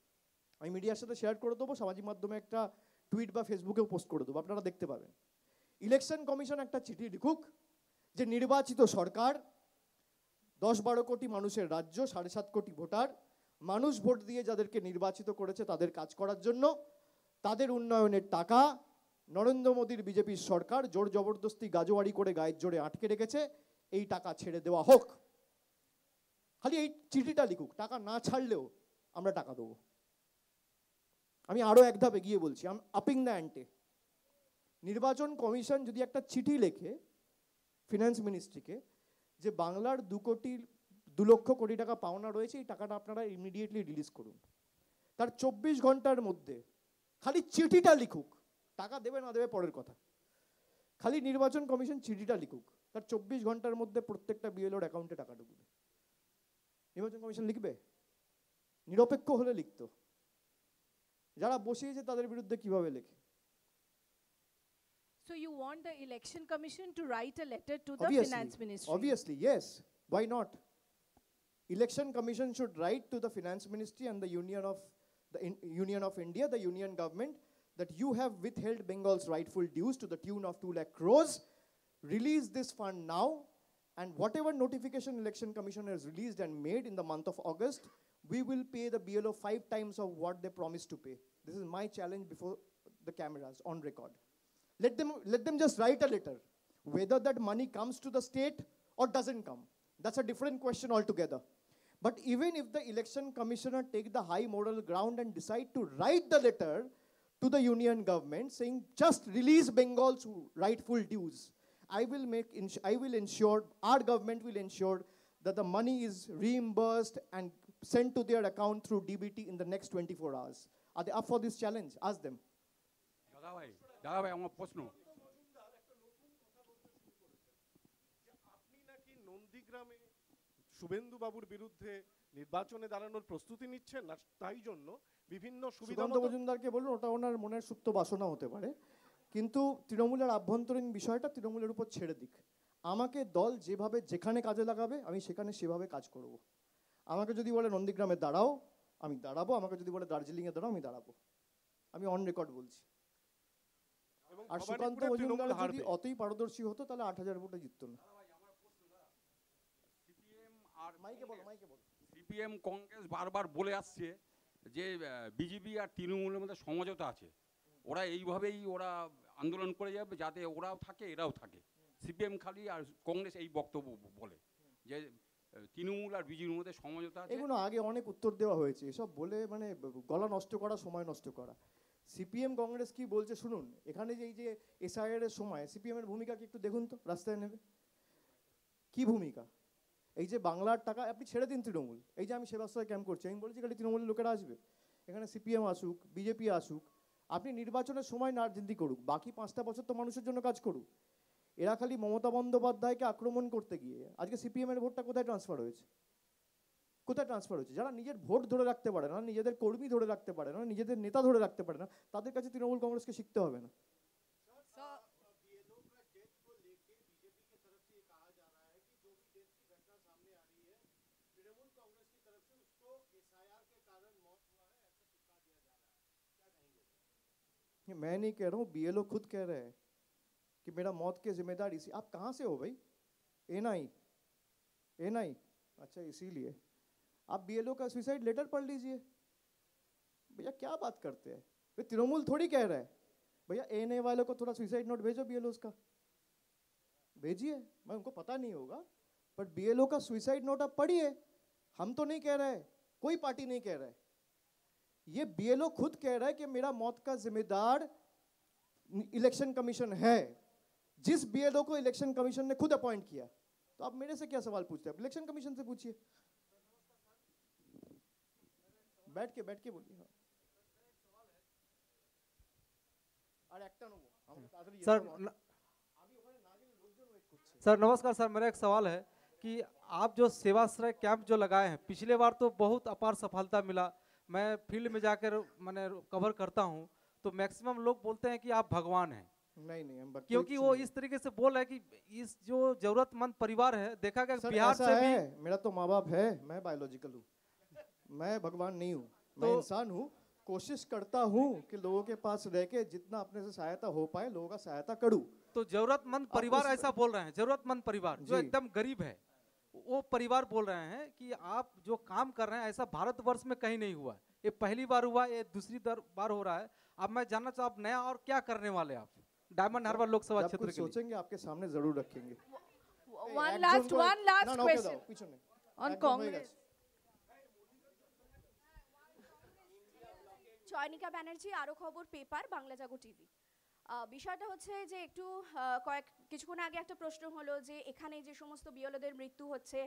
আমি মিডিয়ার সাথে শেয়ার করে দেবো, সামাজিক মাধ্যমে একটা টুইট বা ফেসবুকেও পোস্ট করে দেবো, আপনারা দেখতে পাবেন। ইলেকশন কমিশন একটা চিঠি লিখুক যে নির্বাচিত সরকার, 10-12 কোটি মানুষের রাজ্য, 7.5 কোটি ভোটার, মানুষ ভোট দিয়ে যাদেরকে নির্বাচিত করেছে তাদের কাজ করার জন্য, তাদের উন্নয়নের টাকা নরেন্দ্র মোদীর বিজেপির সরকার জোর জবরদস্তি গাজোয়ারি করে গায়ের জোরে আটকে রেখেছে, এই টাকা ছেড়ে দেওয়া হোক। খালি এই চিঠিটা লিখুক, টাকা না ছাড়লেও আমরা টাকা দেবো। আমি আরো এক ধাপ এগিয়ে বলছি, আই এম আপিং দ্য অ্যান্টে। নির্বাচন কমিশন যদি একটা চিঠি লেখে ফিনান্স মিনিস্ট্রিকে যে বাংলার 2 লক্ষ কোটি টাকা পাওনা রয়েছে, এই টাকাটা আপনারা ইমিডিয়েটলি রিলিজ করুন, তার 24 ঘন্টার মধ্যে খালি চিঠিটা লিখুক, টাকা দেবে না দেবে পরের কথা, খালি নির্বাচন কমিশন চিঠিটা লিখুক, তার 24 ঘন্টার মধ্যে প্রত্যেকটা বিএলওর অ্যাকাউন্টে টাকা ঢুকবে। নির্বাচন কমিশন লিখবে? নিরপেক্ষ হলে লিখতো, যারা বসিয়েছে তাদের বিরুদ্ধে কিভাবে লেখে। So you want the election commission to write a letter to the finance ministry? Obviously, yes. Why not? Election commission should write to the finance ministry and the Union of India, the union government, that you have withheld Bengal's rightful dues to the tune of 2 lakh crores. Release this fund now, and whatever notification election commission has released and made in the month of August, we will pay the BLO 5 times of what they promised to pay. This is my challenge before the cameras on record. Let them just write a letter. Whether that money comes to the state or doesn't come, that's a different question altogether. But even if the election commissioner take the high moral ground and decide to write the letter to the union government saying just release Bengal's rightful dues, I will ensure, our government will ensure that the money is reimbursed and sent to their account through DBT in the next 24 hours. Are they up for this challenge? Ask them. দাদা ভাই আমার প্রশ্ন, আপনি নাকি নন্দীগ্রামে শুভেন্দু বাবুর বিরুদ্ধে নির্বাচনে দাঁড়ানোর প্রস্তুতি নিচ্ছেন, না তাই জন্য বিভিন্ন সুবিধা সুকান্ত মজুমদারকে বলুন, ওটা ওনার মনের সুপ্ত বাসনা হতে পারে, কিন্তু তৃণমূলের আভ্যন্তরীণ বিষয়টা তৃণমূলের উপর ছেড়ে দিক। আমাকে দল যেভাবে যেখানে কাজে লাগাবে আমি সেখানে সেভাবে কাজ করব। আমাকে যদি বলে নন্দীগ্রামে দাঁড়াও আমি দাঁড়াবো, আমাকে যদি বলে দার্জিলিংয়ে দাঁড়াও আমি দাঁড়াবো, আমি অন রেকর্ড বলছি। আর সুকান্ত মজুমদার যদি অতই পারদর্শী হতো তাহলে 8,000 ভোটে জিততো না। সিপিএম কংগ্রেস বারবার বলে আসছে যে বিজেপি আর তৃণমূলের মধ্যে সমঝোতা আছে, ওরা এইভাবেই ওরা আন্দোলন করে যাবে যাতে ওরাও থাকে এরাও থাকে। সিপিএম খালি আর কংগ্রেস এই বক্তব্য বলে যে তৃণমূল আর বিজেপির মধ্যে সমঝোতা আছে। এগুলো আগে অনেক উত্তর দেওয়া হয়েছে, এসব বলে মানে গলা নষ্ট করা, সময় নষ্ট করা। সিপিএম কংগ্রেস কি বলছে শুনুন, এখানে যে এই যে এসআইআর এর সময় সিপিএম এর ভূমিকা কি একটু দেখুন তো, রাস্তায় নেবে কি ভূমিকা। এই যে বাংলার টাকা আপনি ছেড়ে দিন তৃণমূল, এই যে আমি সেবাশ্রয় ক্যাম্প করছি, আমি বলেছি খালি তৃণমূলের লোকেরা আসবে, এখানে সিপিএম আসুক, বিজেপি আসুক, আপনি নির্বাচনের সময় রাজনীতি করুক, বাকি 5টা বছর তো মানুষের জন্য কাজ করুক। এরা খালি মমতা বন্দ্যোপাধ্যায়কে আক্রমণ করতে গিয়ে আজকে সিপিএম এর ভোটটা কোথায় ট্রান্সফার হয়েছে, কোথায় ট্রান্সফার হয়েছে? যারা নিজের ভোট ধরে রাখতে পারে না, নিজেদের কর্মী ধরে রাখতে পারে না, নিজেদের নেতা ধরে রাখতে পারে না, তাদের কাছে তৃণমূল কংগ্রেসকে শিখতে হবে না। मैं नहीं कह रहा हूँ, बीएलओ खुद कह रहे हैं कि मेरा मौत के जिम्मेदार इसी। आप कहाँ से हो भाई? एनआई। अच्छा, इसीलिए आप बीएलओ का सुसाइड लेटर पढ़ लीजिए। भैया क्या बात करते हैं? भाई तृणमूल थोड़ी कह रहा है भैया एनआई वालों को थोड़ा सुसाइड नोट भेजो बीएलओ का, भेजिए। मैं उनको पता नहीं होगा, बट बीएलओ का सुसाइड नोट आप पढ़िए। हम तो नहीं कह रहे, कोई पार्टी नहीं कह रहा है, ये बीएलओ खुद कह रहा है कि मेरा मौत का जिम्मेदार इलेक्शन कमीशन है, जिस बीएलओ को इलेक्शन कमीशन ने खुद अपॉइंट किया। तो आप मेरे से क्या सवाल पूछते हैं? आप इलेक्शन कमीशन से पूछिए, बैठ के बोलिए। हाँ। सर नमस्कार सर, मेरा एक सवाल है कि आप जो सेवाश्रय कैंप जो लगाए हैं, पिछले बार तो बहुत अपार सफलता मिला। मैं फील्ड में जाकर मैंने कवर करता हूं, तो मैक्सिमम लोग बोलते हैं कि आप भगवान हैं। नहीं हम क्योंकि वो इस तरीके से बोल रहे हैं कि इस जो जरूरतमंद परिवार है, देखा गया बिहार से भी। मेरा तो माँ बाप है, मैं बायोलॉजिकल हूँ, मैं भगवान नहीं हूँ, मैं इंसान हूँ। कोशिश करता हूँ कि लोगों के पास रह के जितना अपने से सहायता हो पाए लोगों का सहायता करूँ। तो जरूरतमंद परिवार ऐसा बोल रहे हैं, जरूरतमंद परिवार जो एकदम गरीब है, वो परिवार बोल रहे हैं कि आप जो काम कर रहे हैं ऐसा भारतवर्ष में कहीं नहीं हुआ। ये पहली बार हुआ, ये दूसरी बार हो रहा है। अब मैं जानना चाहूँ आप नया और क्या करने वाले आप डायमंड हार्बर लोकसभा क्षेत्र के लिए? सोचेंगे आपके सामने जरूर रखेंगे। One last question on Congress. Chayanika Banerjee, আরো খবর পেপার, বাংলা জাগো টিভি। বিষয়টা হচ্ছে যে একটু কিছুক্ষণ আগে একটা প্রশ্ন হলো যে এখানে যে সমস্ত বিএলওদের মৃত্যু হচ্ছে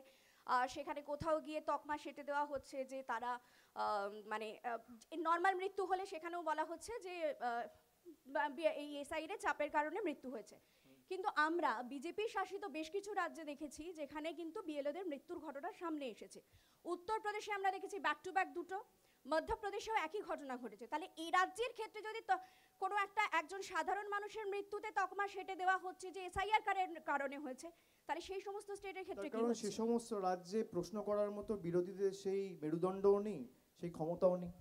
সেখানে কোথাও গিয়ে তকমা সেটে দেওয়া হচ্ছে যে তারা মানে নর্মাল মৃত্যু হলে সেখানেও বলা হচ্ছে যে এই এসআইয়ের চাপের কারণে মৃত্যু হয়েছে। কিন্তু আমরা বিজেপি শাসিত বেশ কিছু রাজ্যে দেখেছি যেখানে কিন্তু বিএলওদের মৃত্যুর ঘটনা সামনে এসেছে। উত্তরপ্রদেশে আমরা দেখেছি ব্যাক টু ব্যাক দুটো, মধ্যপ্রদেশেও একই ঘটনা ঘটেছে। তাহলে এই রাজ্যের ক্ষেত্রে যদি কোনো একজন সাধারণ মানুষের মৃত্যুতে তকমা সেটে দেওয়া হচ্ছে যে এসআইআর কারণে হয়েছে, তাহলে সেই সমস্ত স্টেটের ক্ষেত্রে কি হচ্ছে? সেই সমস্ত রাজ্যে প্রশ্ন করার মতো বিরোধীদের সেই মেরুদণ্ডও নেই, সেই ক্ষমতাও নেই।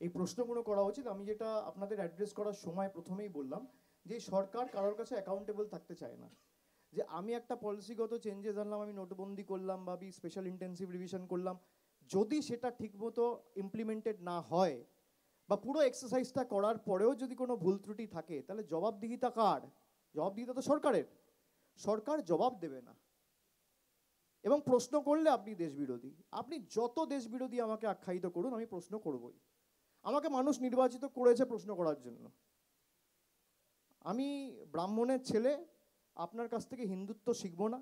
এই প্রশ্নগুলো করা উচিত। আমি যেটা আপনাদের অ্যাড্রেস করার সময় প্রথমেই বললাম যে সরকার কারোর কাছে অ্যাকাউন্টেবল থাকতে চায় না। যে আমি একটা পলিসিগত চেঞ্জেস আনলাম, আমি নোটবন্দি করলাম বা স্পেশাল ইন্টেন্সিভ রিভিশন করলাম, যদি সেটা ঠিকমতো ইমপ্লিমেন্টেড না হয় বা পুরো এক্সারসাইজটা করার পরেও যদি কোনো ভুল ত্রুটি থাকে, তাহলে জবাবদিহিতা কার? জবাবদিহিতা তো সরকারের। সরকার জবাব দেবে না, এবং প্রশ্ন করলে আপনি দেশ বিরোধী। আপনি যত দেশ বিরোধী আমাকে আখ্যায়িত করুন, আমি প্রশ্ন করবই। আমাকে মানুষ নির্বাচিত করেছে প্রশ্ন করার জন্য। আমি ব্রাহ্মণের ছেলে, আপনার কাছ থেকে হিন্দুত্ব শিখবো না।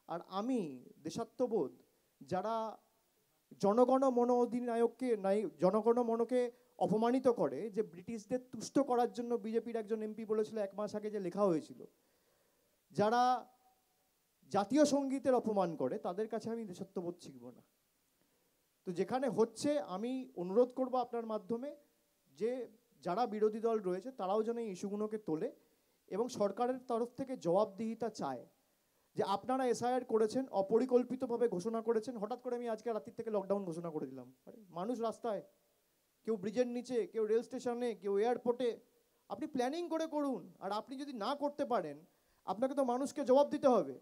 আর আমি দেশাত্মবোধ, যারা জনগণ মন অধিনায়ককে জনগণ মনকে অপমানিত করে, যে ব্রিটিশদের তুষ্ট করার জন্য বিজেপির একজন এমপি বলেছিল 1 মাস আগে যে লেখা হয়েছিল, যারা জাতীয় সঙ্গীতের অপমান করে, তাদের কাছে আমি দেশাত্মবোধ শিখবো না। তো যেখানে হচ্ছে আমি অনুরোধ করব আপনার মাধ্যমে যে যারা বিরোধী দল রয়েছে তারাও যেন এই ইস্যুগুলোকে তোলে এবং সরকারের তরফ থেকে জবাবদিহিতা চায়। যে আপনারা এসআইআর করেছেন, অপরিকল্পিতভাবে ঘোষণা করেছেন, হঠাৎ করে আমি আজকে রাত্রির থেকে লকডাউন ঘোষণা করে দিলাম। আরে মানুষ রাস্তায়, কেউ ব্রিজের নিচে, কেউ রেল স্টেশনে, কেউ এয়ারপোর্টে। আপনি প্ল্যানিং করে করুন, আর আপনি যদি না করতে পারেন আপনাকে তো মানুষকে জবাব দিতে হবে।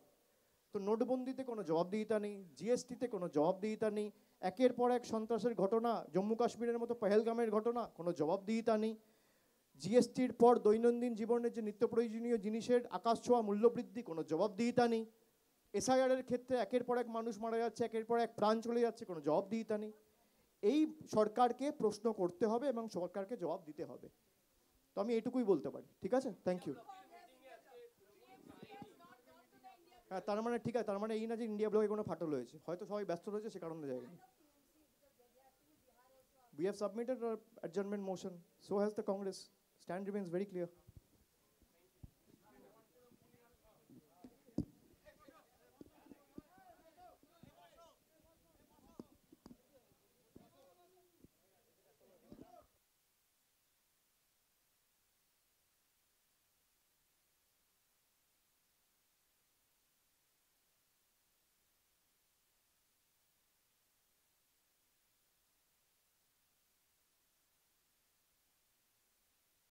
তো নোটবন্দিতে কোনো জবাবদিহিতা নেই, জিএসটিতে কোনো জবাবদিহিতা নেই, একের পর এক সন্ত্রাসের ঘটনা, জম্মু কাশ্মীরের মতো পহেলগামের ঘটনা, কোনো জবাবদিহিতা নেই। জিএসটির পর দৈনন্দিন জীবনের যে নিত্য প্রয়োজনীয় জিনিসের আকাশ ছোঁয়া মূল্যবৃদ্ধি, কোনো জবাবদিহিতা নেই। এসআইআরের ক্ষেত্রে একের পর এক মানুষ মারা যাচ্ছে, একের পর এক প্রাণ চলে যাচ্ছে, কোনো জবাবদিহিতা নেই। এই সরকারকে প্রশ্ন করতে হবে এবং সরকারকে জবাব দিতে হবে। তো আমি এটুকুই বলতে পারি। ঠিক আছে, থ্যাংক ইউ। হ্যাঁ, তার মানে ঠিক আছে, তার মানে এই না যে ইন্ডিয়া ব্লকে কোনো ফাটল হয়েছে, হয়তো সবাই ব্যস্ত রয়েছে সে কারণে যায়নি। We have submitted our adjournment motion, so has the Congress. Stand remains very clear.